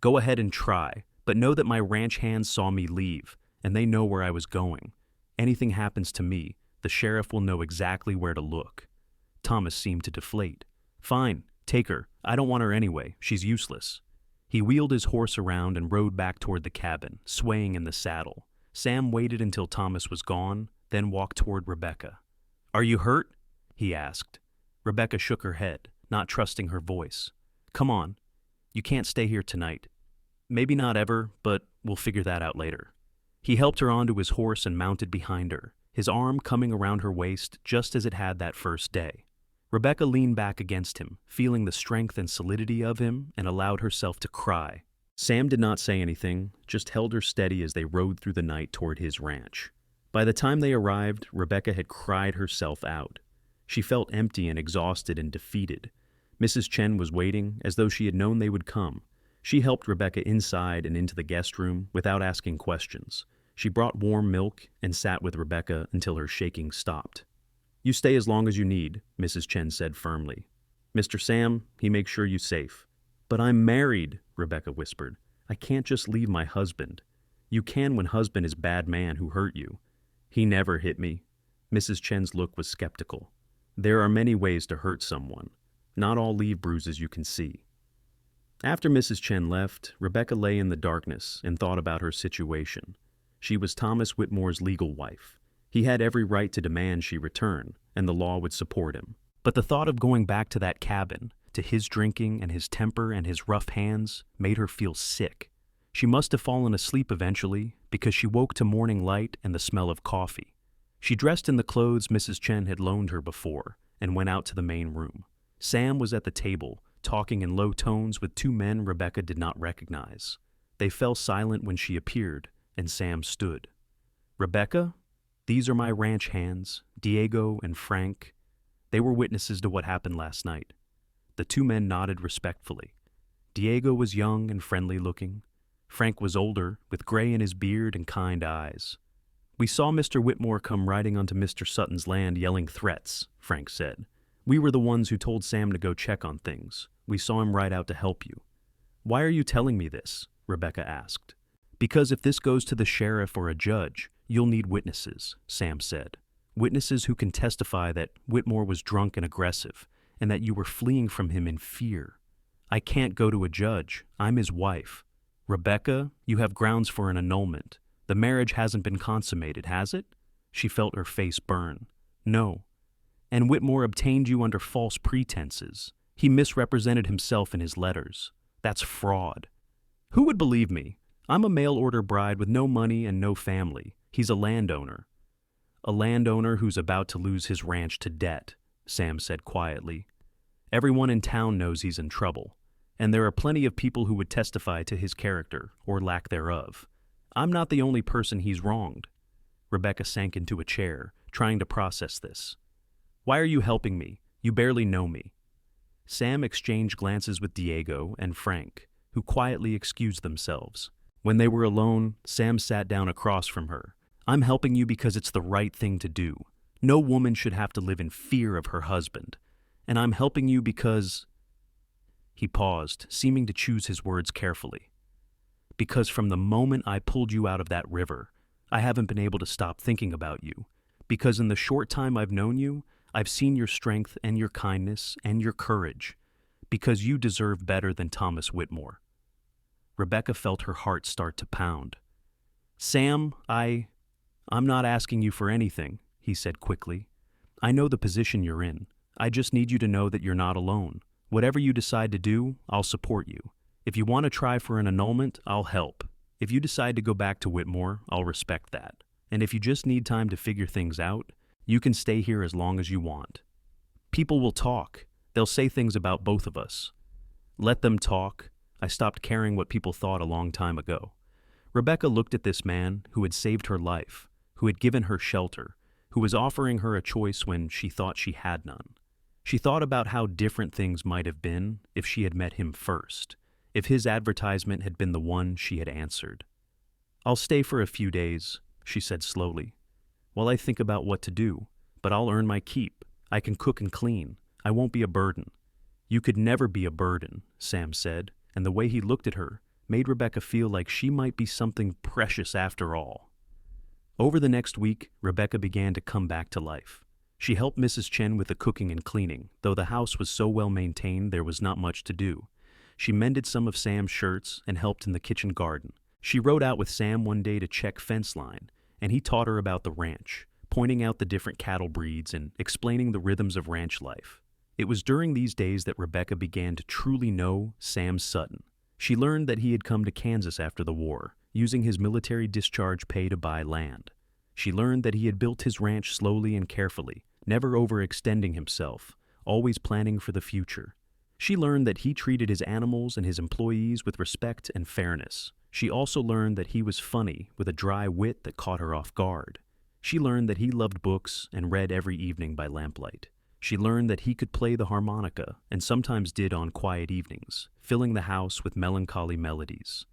[SPEAKER 1] Go ahead and try, but know that my ranch hands saw me leave, and they know where I was going. Anything happens to me, the sheriff will know exactly where to look." Thomas seemed to deflate. "Fine, take her. I don't want her anyway. She's useless." He wheeled his horse around and rode back toward the cabin, swaying in the saddle. Sam waited until Thomas was gone, then walked toward Rebecca. "Are you hurt?" he asked. Rebecca shook her head, not trusting her voice. "Come on. You can't stay here tonight. Maybe not ever, but we'll figure that out later." He helped her onto his horse and mounted behind her, his arm coming around her waist just as it had that first day. Rebecca leaned back against him, feeling the strength and solidity of him, and allowed herself to cry. Sam did not say anything, just held her steady as they rode through the night toward his ranch. By the time they arrived, Rebecca had cried herself out. She felt empty and exhausted and defeated. Mrs. Chen was waiting, as though she had known they would come. She helped Rebecca inside and into the guest room without asking questions. She brought warm milk and sat with Rebecca until her shaking stopped. "You stay as long as you need," Mrs. Chen said firmly. "Mr. Sam, he makes sure you're safe." "But I'm married," Rebecca whispered. "I can't just leave my husband." "You can when husband is bad man who hurt you." "He never hit me." Mrs. Chen's look was skeptical. "There are many ways to hurt someone. Not all leave bruises you can see." After Mrs. Chen left, Rebecca lay in the darkness and thought about her situation. She was Thomas Whitmore's legal wife. He had every right to demand she return, and the law would support him. But the thought of going back to that cabin, to his drinking and his temper and his rough hands, made her feel sick. She must have fallen asleep eventually, because she woke to morning light and the smell of coffee. She dressed in the clothes Mrs. Chen had loaned her before, and went out to the main room. Sam was at the table, talking in low tones with two men Rebecca did not recognize. They fell silent when she appeared, and Sam stood. "Rebecca, these are my ranch hands, Diego and Frank. They were witnesses to what happened last night." The two men nodded respectfully. Diego was young and friendly-looking. Frank was older, with gray in his beard and kind eyes. "We saw Mr. Whitmore come riding onto Mr. Sutton's land yelling threats," Frank said. "We were the ones who told Sam to go check on things. We saw him ride out to help you." "Why are you telling me this?" Rebecca asked. "Because if this goes to the sheriff or a judge, you'll need witnesses," Sam said. "Witnesses who can testify that Whitmore was drunk and aggressive, and that you were fleeing from him in fear. I can't go to a judge. I'm his wife. Rebecca, you have grounds for an annulment. The marriage hasn't been consummated, has it?" She felt her face burn. "No. And Whitmore obtained you under false pretenses. He misrepresented himself in his letters. That's fraud." "Who would believe me? I'm a mail-order bride with no money and no family. He's a landowner." A landowner who's about to lose his ranch to debt, Sam said quietly. Everyone in town knows he's in trouble, and there are plenty of people who would testify to his character, or lack thereof. I'm not the only person he's wronged. Rebecca sank into a chair, trying to process this. Why are you helping me? You barely know me. Sam exchanged glances with Diego and Frank, who quietly excused themselves. When they were alone, Sam sat down across from her. I'm helping you because it's the right thing to do. No woman should have to live in fear of her husband. And I'm helping you because... He paused, seeming to choose his words carefully. Because from the moment I pulled you out of that river, I haven't been able to stop thinking about you. Because in the short time I've known you, I've seen your strength and your kindness and your courage. Because you deserve better than Thomas Whitmore. Rebecca felt her heart start to pound. Sam, I'm not asking you for anything, he said quickly. I know the position you're in. I just need you to know that you're not alone. Whatever you decide to do, I'll support you. If you want to try for an annulment, I'll help. If you decide to go back to Whitmore, I'll respect that. And if you just need time to figure things out, you can stay here as long as you want. People will talk. They'll say things about both of us. Let them talk. I stopped caring what people thought a long time ago. Rebecca looked at this man who had saved her life, who had given her shelter, who was offering her a choice when she thought she had none. She thought about how different things might have been if she had met him first, if his advertisement had been the one she had answered. I'll stay for a few days, she said slowly, while I think about what to do, but I'll earn my keep. I can cook and clean. I won't be a burden. You could never be a burden, Sam said, and the way he looked at her made Rebecca feel like she might be something precious after all. Over the next week, Rebecca began to come back to life. She helped Mrs. Chen with the cooking and cleaning, though the house was so well maintained there was not much to do. She mended some of Sam's shirts and helped in the kitchen garden. She rode out with Sam one day to check fence line, and he taught her about the ranch, pointing out the different cattle breeds and explaining the rhythms of ranch life. It was during these days that Rebecca began to truly know Sam Sutton. She learned that he had come to Kansas after the war, using his military discharge pay to buy land. She learned that he had built his ranch slowly and carefully, never overextending himself, always planning for the future. She learned that he treated his animals and his employees with respect and fairness. She also learned that he was funny, with a dry wit that caught her off guard. She learned that he loved books and read every evening by lamplight. She learned that he could play the harmonica, and sometimes did on quiet evenings, filling the house with melancholy melodies.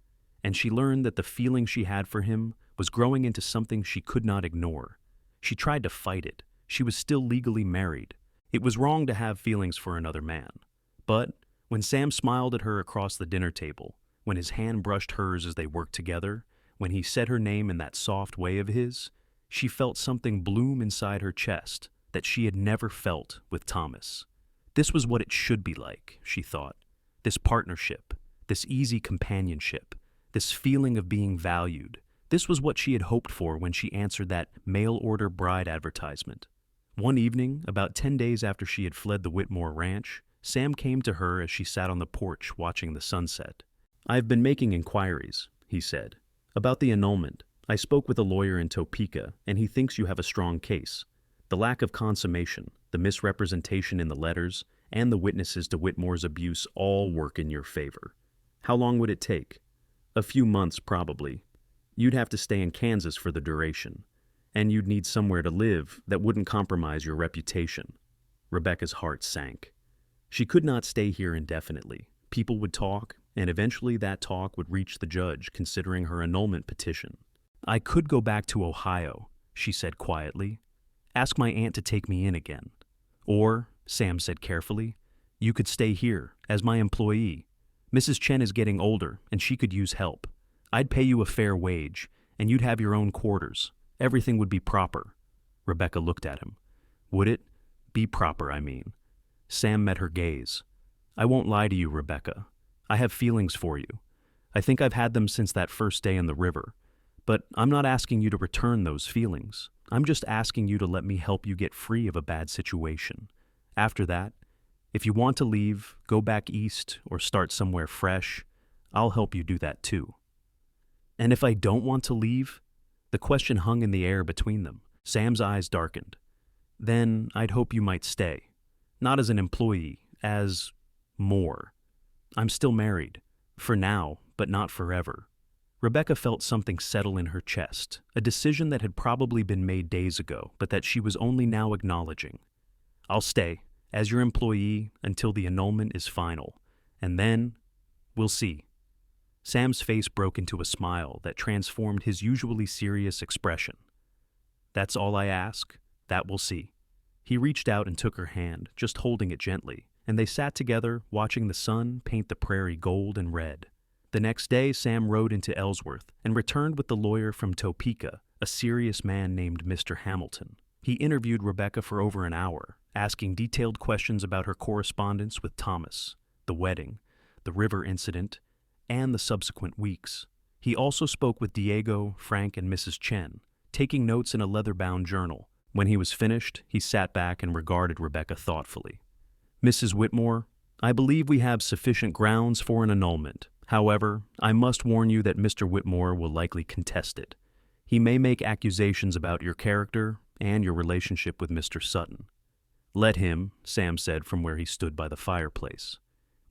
[SPEAKER 1] And she learned that the feeling she had for him was growing into something she could not ignore. She tried to fight it. She was still legally married. It was wrong to have feelings for another man. But when Sam smiled at her across the dinner table, when his hand brushed hers as they worked together, when he said her name in that soft way of his, she felt something bloom inside her chest that she had never felt with Thomas. This was what it should be like, she thought. This partnership, this easy companionship, this feeling of being valued. This was what she had hoped for when she answered that mail-order bride advertisement. One evening, about 10 days after she had fled the Whitmore ranch, Sam came to her as she sat on the porch watching the sunset. I've been making inquiries, he said, about the annulment. I spoke with a lawyer in Topeka, and he thinks you have a strong case. The lack of consummation, the misrepresentation in the letters, and the witnesses to Whitmore's abuse all work in your favor. How long would it take? A few months, probably. You'd have to stay in Kansas for the duration, and you'd need somewhere to live that wouldn't compromise your reputation. Rebecca's heart sank. She could not stay here indefinitely. People would talk, and eventually that talk would reach the judge considering her annulment petition. I could go back to Ohio, she said quietly. Ask my aunt to take me in again. Or, Sam said carefully, you could stay here, as my employee. Mrs. Chen is getting older, and she could use help. I'd pay you a fair wage, and you'd have your own quarters. Everything would be proper. Rebecca looked at him. Would it? Be proper, I mean. Sam met her gaze. I won't lie to you, Rebecca. I have feelings for you. I think I've had them since that first day in the river. But I'm not asking you to return those feelings. I'm just asking you to let me help you get free of a bad situation. After that, if you want to leave, go back east, or start somewhere fresh, I'll help you do that too. And if I don't want to leave? The question hung in the air between them. Sam's eyes darkened. Then I'd hope you might stay. Not as an employee, as more. I'm still married. For now, but not forever. Rebecca felt something settle in her chest, a decision that had probably been made days ago, but that she was only now acknowledging. I'll stay, as your employee, until the annulment is final. And then, we'll see. Sam's face broke into a smile that transformed his usually serious expression. That's all I ask, that we'll see. He reached out and took her hand, just holding it gently, and they sat together, watching the sun paint the prairie gold and red. The next day, Sam rode into Ellsworth and returned with the lawyer from Topeka, a serious man named Mr. Hamilton. He interviewed Rebecca for over an hour, asking detailed questions about her correspondence with Thomas, the wedding, the river incident, and the subsequent weeks. He also spoke with Diego, Frank, and Mrs. Chen, taking notes in a leather-bound journal. When he was finished, he sat back and regarded Rebecca thoughtfully. Mrs. Whitmore, I believe we have sufficient grounds for an annulment. However, I must warn you that Mr. Whitmore will likely contest it. He may make accusations about your character and your relationship with Mr. Sutton. Let him, Sam said from where he stood by the fireplace.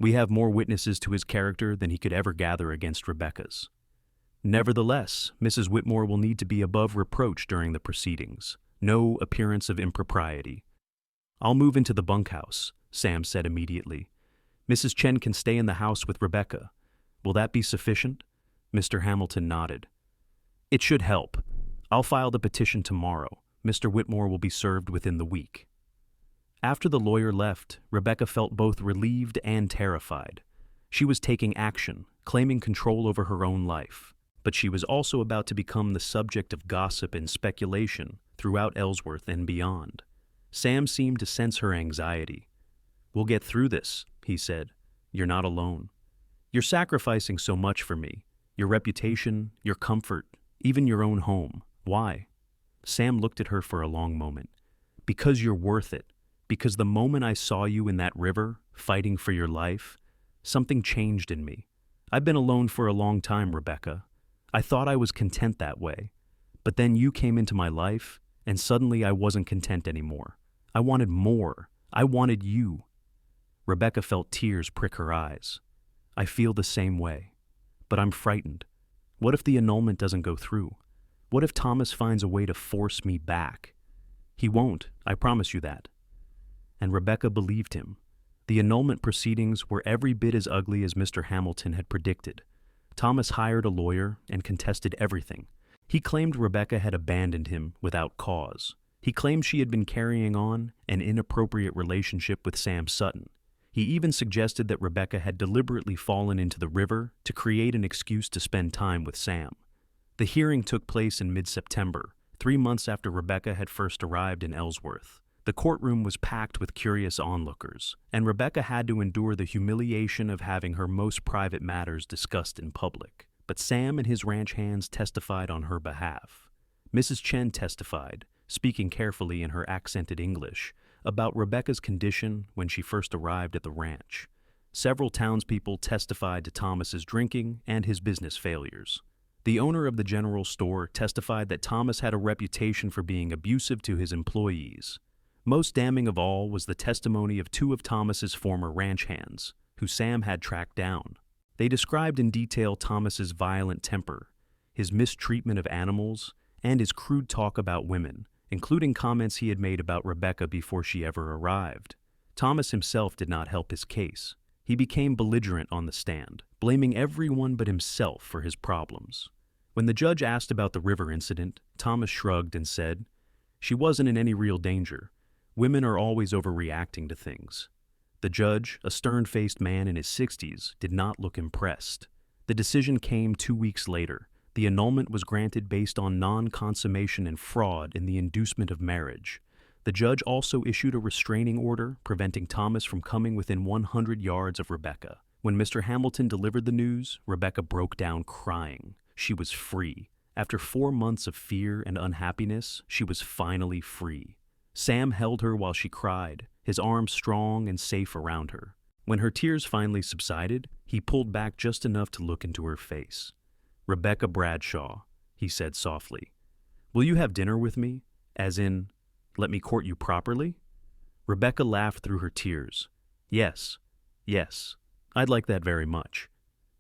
[SPEAKER 1] We have more witnesses to his character than he could ever gather against Rebecca's. Nevertheless, Mrs. Whitmore will need to be above reproach during the proceedings. No appearance of impropriety. I'll move into the bunkhouse, Sam said immediately. Mrs. Chen can stay in the house with Rebecca. Will that be sufficient? Mr. Hamilton nodded. It should help. I'll file the petition tomorrow. Mr. Whitmore will be served within the week. After the lawyer left, Rebecca felt both relieved and terrified. She was taking action, claiming control over her own life, but she was also about to become the subject of gossip and speculation throughout Ellsworth and beyond. Sam seemed to sense her anxiety. We'll get through this, he said. You're not alone. You're sacrificing so much for me. Your reputation, your comfort, even your own home. Why? Sam looked at her for a long moment. Because you're worth it. Because the moment I saw you in that river, fighting for your life, something changed in me. I've been alone for a long time, Rebecca. I thought I was content that way. But then you came into my life, and suddenly I wasn't content anymore. I wanted more. I wanted you. Rebecca felt tears prick her eyes. I feel the same way. But I'm frightened. What if the annulment doesn't go through? What if Thomas finds a way to force me back? He won't, I promise you that. And Rebecca believed him. The annulment proceedings were every bit as ugly as Mr. Hamilton had predicted. Thomas hired a lawyer and contested everything. He claimed Rebecca had abandoned him without cause. He claimed she had been carrying on an inappropriate relationship with Sam Sutton. He even suggested that Rebecca had deliberately fallen into the river to create an excuse to spend time with Sam. The hearing took place in mid-September, 3 months after Rebecca had first arrived in Ellsworth. The courtroom was packed with curious onlookers, and Rebecca had to endure the humiliation of having her most private matters discussed in public. But Sam and his ranch hands testified on her behalf. Mrs. Chen testified, speaking carefully in her accented English, about Rebecca's condition when she first arrived at the ranch. Several townspeople testified to Thomas's drinking and his business failures. The owner of the general store testified that Thomas had a reputation for being abusive to his employees. Most damning of all was the testimony of 2 of Thomas's former ranch hands, who Sam had tracked down. They described in detail Thomas's violent temper, his mistreatment of animals, and his crude talk about women, including comments he had made about Rebecca before she ever arrived. Thomas himself did not help his case. He became belligerent on the stand, blaming everyone but himself for his problems. When the judge asked about the river incident, Thomas shrugged and said, "She wasn't in any real danger. Women are always overreacting to things." The judge, a stern-faced man in his 60s, did not look impressed. The decision came 2 weeks later. The annulment was granted based on non-consummation and fraud in the inducement of marriage. The judge also issued a restraining order preventing Thomas from coming within 100 yards of Rebecca. When Mr. Hamilton delivered the news, Rebecca broke down crying. She was free. After 4 months of fear and unhappiness, she was finally free. Sam held her while she cried, his arms strong and safe around her. When her tears finally subsided, he pulled back just enough to look into her face. "Rebecca Bradshaw," he said softly, "will you have dinner with me? As in, let me court you properly? Rebecca laughed through her tears. Yes, yes, I'd like that very much.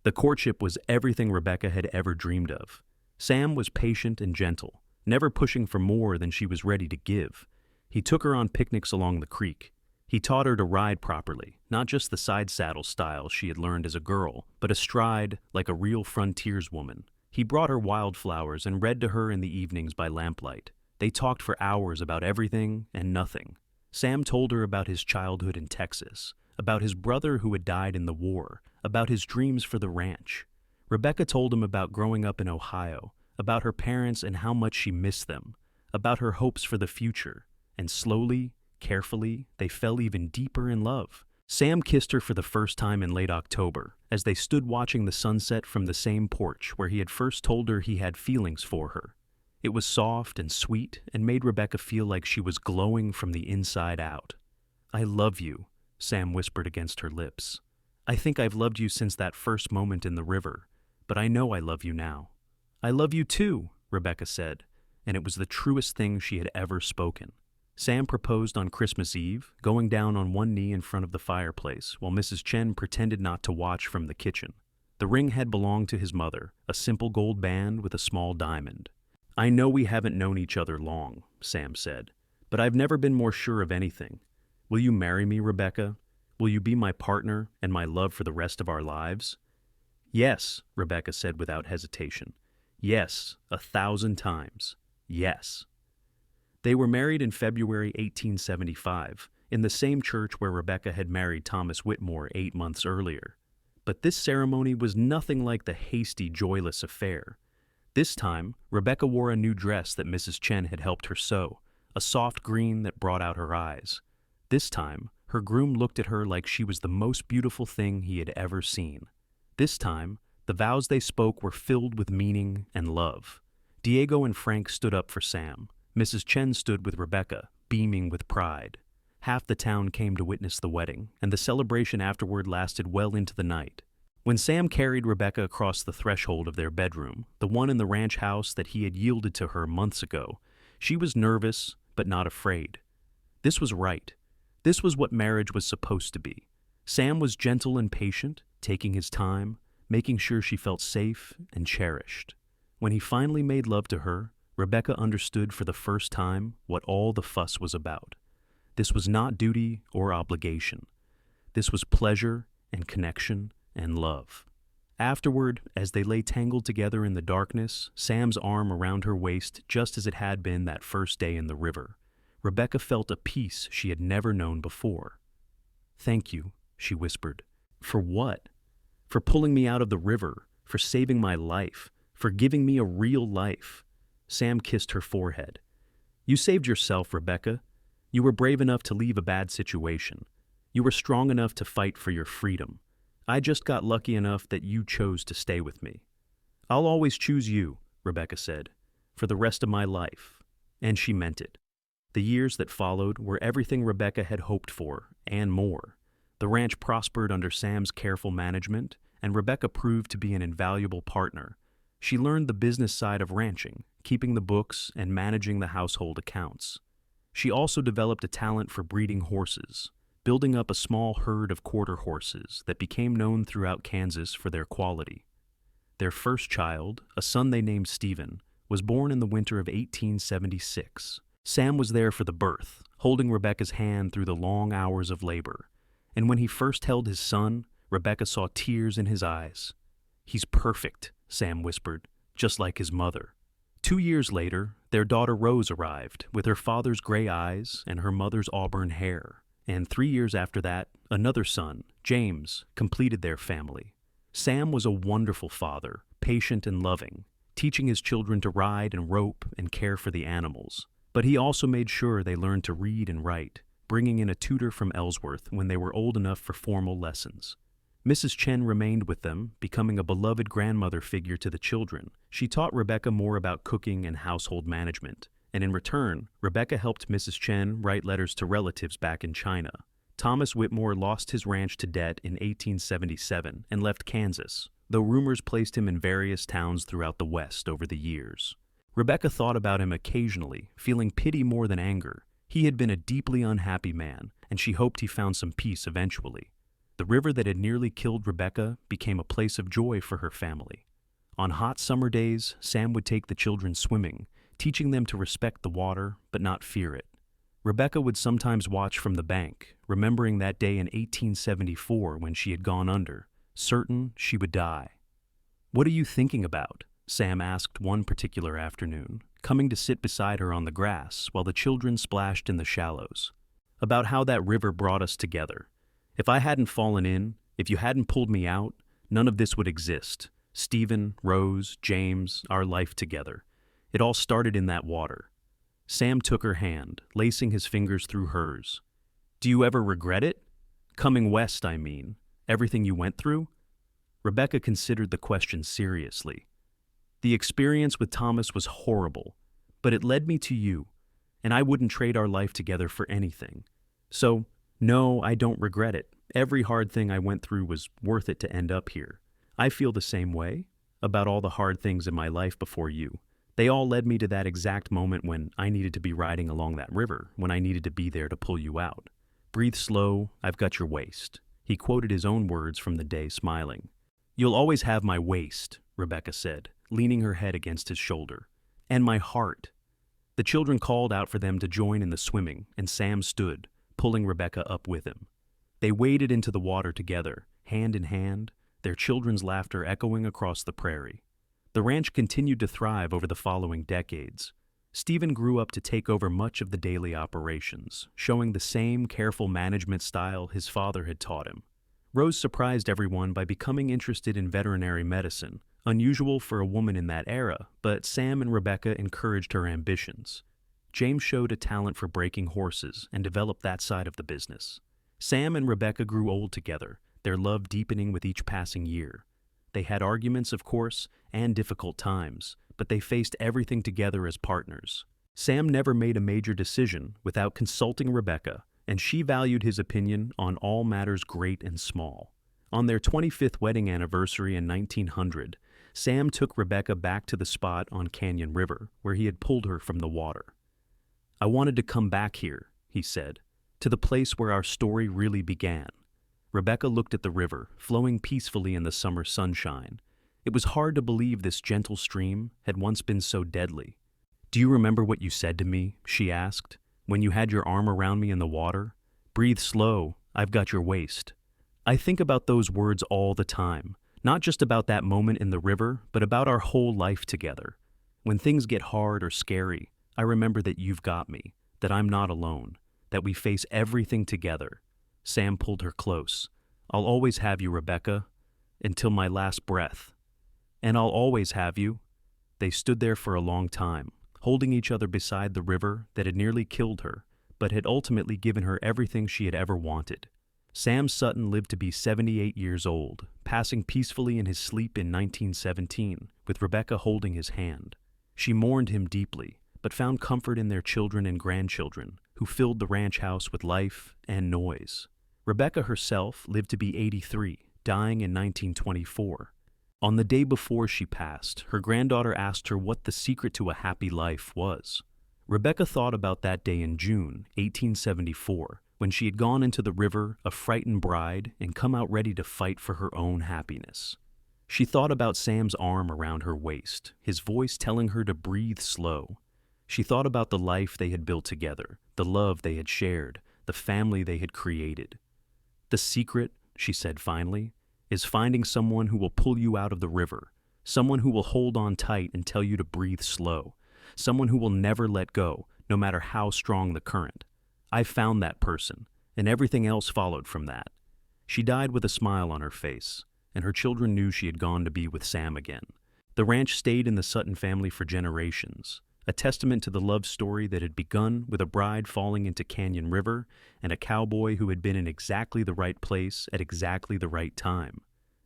[SPEAKER 1] The courtship was everything Rebecca had ever dreamed of. Sam was patient and gentle, never pushing for more than she was ready to give. He took her on picnics along the creek. He taught her to ride properly, not just the side saddle style she had learned as a girl, but astride like a real frontierswoman. He brought her wildflowers and read to her in the evenings by lamplight. They talked for hours about everything and nothing. Sam told her about his childhood in Texas, about his brother who had died in the war, about his dreams for the ranch. Rebecca told him about growing up in Ohio, about her parents and how much she missed them, about her hopes for the future, and slowly, carefully, they fell even deeper in love. Sam kissed her for the first time in late October, as they stood watching the sunset from the same porch where he had first told her he had feelings for her. It was soft and sweet and made Rebecca feel like she was glowing from the inside out. "I love you," Sam whispered against her lips. "I think I've loved you since that first moment in the river, but I know I love you now." "I love you too," Rebecca said, and it was the truest thing she had ever spoken. Sam proposed on Christmas Eve, going down on one knee in front of the fireplace while Mrs. Chen pretended not to watch from the kitchen. The ring had belonged to his mother, a simple gold band with a small diamond. "I know we haven't known each other long," Sam said, "but I've never been more sure of anything. Will you marry me, Rebecca? Will you be my partner and my love for the rest of our lives?" "Yes," Rebecca said without hesitation. "Yes, 1,000 times. Yes." They were married in February 1875, in the same church where Rebecca had married Thomas Whitmore 8 months earlier. But this ceremony was nothing like the hasty, joyless affair. This time, Rebecca wore a new dress that Mrs. Chen had helped her sew, a soft green that brought out her eyes. This time, her groom looked at her like she was the most beautiful thing he had ever seen. This time, the vows they spoke were filled with meaning and love. Diego and Frank stood up for Sam. Mrs. Chen stood with Rebecca, beaming with pride. Half the town came to witness the wedding, and the celebration afterward lasted well into the night. When Sam carried Rebecca across the threshold of their bedroom, the one in the ranch house that he had yielded to her months ago, she was nervous but not afraid. This was right. This was what marriage was supposed to be. Sam was gentle and patient, taking his time, making sure she felt safe and cherished. When he finally made love to her, Rebecca understood for the first time what all the fuss was about. This was not duty or obligation. This was pleasure and connection and love. Afterward, as they lay tangled together in the darkness, Sam's arm around her waist just as it had been that first day in the river, Rebecca felt a peace she had never known before. "Thank you," she whispered. "For what? For pulling me out of the river, for saving my life, for giving me a real life." Sam kissed her forehead. "You saved yourself, Rebecca. You were brave enough to leave a bad situation. You were strong enough to fight for your freedom. I just got lucky enough that you chose to stay with me." "I'll always choose you," Rebecca said, "for the rest of my life." And she meant it. The years that followed were everything Rebecca had hoped for, and more. The ranch prospered under Sam's careful management, and Rebecca proved to be an invaluable partner. She learned the business side of ranching, keeping the books and managing the household accounts. She also developed a talent for breeding horses, building up a small herd of quarter horses that became known throughout Kansas for their quality. Their first child, a son they named Stephen, was born in the winter of 1876. Sam was there for the birth, holding Rebecca's hand through the long hours of labor. And when he first held his son, Rebecca saw tears in his eyes. "He's perfect," Sam whispered, "just like his mother." 2 years later, their daughter Rose arrived, with her father's gray eyes and her mother's auburn hair. And 3 years after that, another son, James, completed their family. Sam was a wonderful father, patient and loving, teaching his children to ride and rope and care for the animals. But he also made sure they learned to read and write, bringing in a tutor from Ellsworth when they were old enough for formal lessons. Mrs. Chen remained with them, becoming a beloved grandmother figure to the children. She taught Rebecca more about cooking and household management. And in return, Rebecca helped Mrs. Chen write letters to relatives back in China. Thomas Whitmore lost his ranch to debt in 1877 and left Kansas, though rumors placed him in various towns throughout the West over the years. Rebecca thought about him occasionally, feeling pity more than anger. He had been a deeply unhappy man, and she hoped he found some peace eventually. The river that had nearly killed Rebecca became a place of joy for her family. On hot summer days, Sam would take the children swimming, teaching them to respect the water but not fear it. Rebecca would sometimes watch from the bank, remembering that day in 1874 when she had gone under, certain she would die. "What are you thinking about?" Sam asked one particular afternoon, coming to sit beside her on the grass while the children splashed in the shallows. "About how that river brought us together. If I hadn't fallen in, if you hadn't pulled me out, none of this would exist. Stephen, Rose, James, our life together. It all started in that water." Sam took her hand, lacing his fingers through hers. "Do you ever regret it? Coming west, I mean. Everything you went through?" Rebecca considered the question seriously. "The experience with Thomas was horrible, but it led me to you, and I wouldn't trade our life together for anything. So, no, I don't regret it. Every hard thing I went through was worth it to end up here. I feel the same way about all the hard things in my life before you. They all led me to that exact moment when I needed to be riding along that river, when I needed to be there to pull you out. Breathe slow, I've got your waist." He quoted his own words from the day, smiling. "You'll always have my waist," Rebecca said, leaning her head against his shoulder. "And my heart." The children called out for them to join in the swimming, and Sam stood, pulling Rebecca up with him. They waded into the water together, hand in hand, their children's laughter echoing across the prairie. The ranch continued to thrive over the following decades. Stephen grew up to take over much of the daily operations, showing the same careful management style his father had taught him. Rose surprised everyone by becoming interested in veterinary medicine, unusual for a woman in that era, but Sam and Rebecca encouraged her ambitions. James showed a talent for breaking horses and developed that side of the business. Sam and Rebecca grew old together, their love deepening with each passing year. They had arguments, of course, and difficult times, but they faced everything together as partners. Sam never made a major decision without consulting Rebecca, and she valued his opinion on all matters great and small. On their 25th wedding anniversary in 1900, Sam took Rebecca back to the spot on Canyon River where he had pulled her from the water. "I wanted to come back here," he said, "to the place where our story really began." Rebecca looked at the river, flowing peacefully in the summer sunshine. It was hard to believe this gentle stream had once been so deadly. "Do you remember what you said to me?" she asked, "when you had your arm around me in the water? Breathe slow, I've got your waist." I think about those words all the time, not just about that moment in the river, but about our whole life together. When things get hard or scary, I remember that you've got me, that I'm not alone, that we face everything together. Sam pulled her close. "I'll always have you, Rebecca, until my last breath. And I'll always have you." They stood there for a long time, holding each other beside the river that had nearly killed her, but had ultimately given her everything she had ever wanted. Sam Sutton lived to be 78 years old, passing peacefully in his sleep in 1917, with Rebecca holding his hand. She mourned him deeply, but found comfort in their children and grandchildren, who filled the ranch house with life and noise. Rebecca herself lived to be 83, dying in 1924. On the day before she passed, her granddaughter asked her what the secret to a happy life was. Rebecca thought about that day in June 1874, when she had gone into the river a frightened bride and come out ready to fight for her own happiness. She thought about Sam's arm around her waist, his voice telling her to breathe slow. She thought about the life they had built together, the love they had shared, the family they had created. "The secret," she said finally, "is finding someone who will pull you out of the river, someone who will hold on tight and tell you to breathe slow, someone who will never let go, no matter how strong the current. I found that person, and everything else followed from that." She died with a smile on her face, and her children knew she had gone to be with Sam again. The ranch stayed in the Sutton family for generations, a testament to the love story that had begun with a bride falling into Canyon River and a cowboy who had been in exactly the right place at exactly the right time.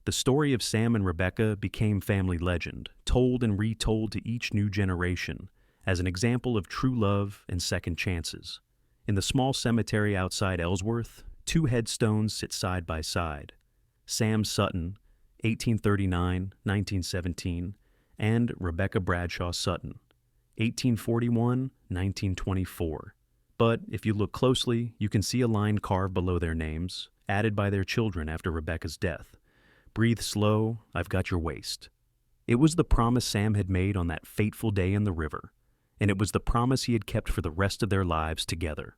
[SPEAKER 1] The story of Sam and Rebecca became family legend, told and retold to each new generation, as an example of true love and second chances. In the small cemetery outside Ellsworth, two headstones sit side by side. Sam Sutton, 1839-1917, and Rebecca Bradshaw Sutton, 1841, 1924. But if you look closely, you can see a line carved below their names, added by their children after Rebecca's death. Breathe slow, I've got your waist. It was the promise Sam had made on that fateful day in the river, and it was the promise he had kept for the rest of their lives together.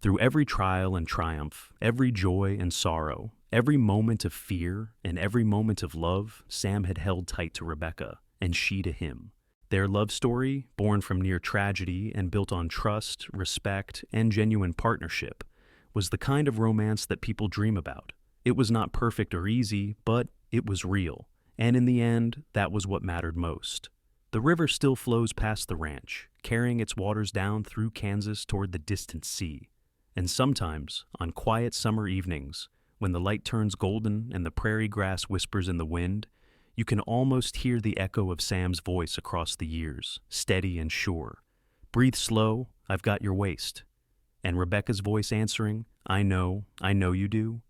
[SPEAKER 1] Through every trial and triumph, every joy and sorrow, every moment of fear and every moment of love, Sam had held tight to Rebecca, and she to him. Their love story, born from near tragedy and built on trust, respect, and genuine partnership, was the kind of romance that people dream about. It was not perfect or easy, but it was real, and in the end, that was what mattered most. The river still flows past the ranch, carrying its waters down through Kansas toward the distant sea. And sometimes, on quiet summer evenings, when the light turns golden and the prairie grass whispers in the wind, you can almost hear the echo of Sam's voice across the years, steady and sure. Breathe slow, I've got your waist. And Rebecca's voice answering, I know you do.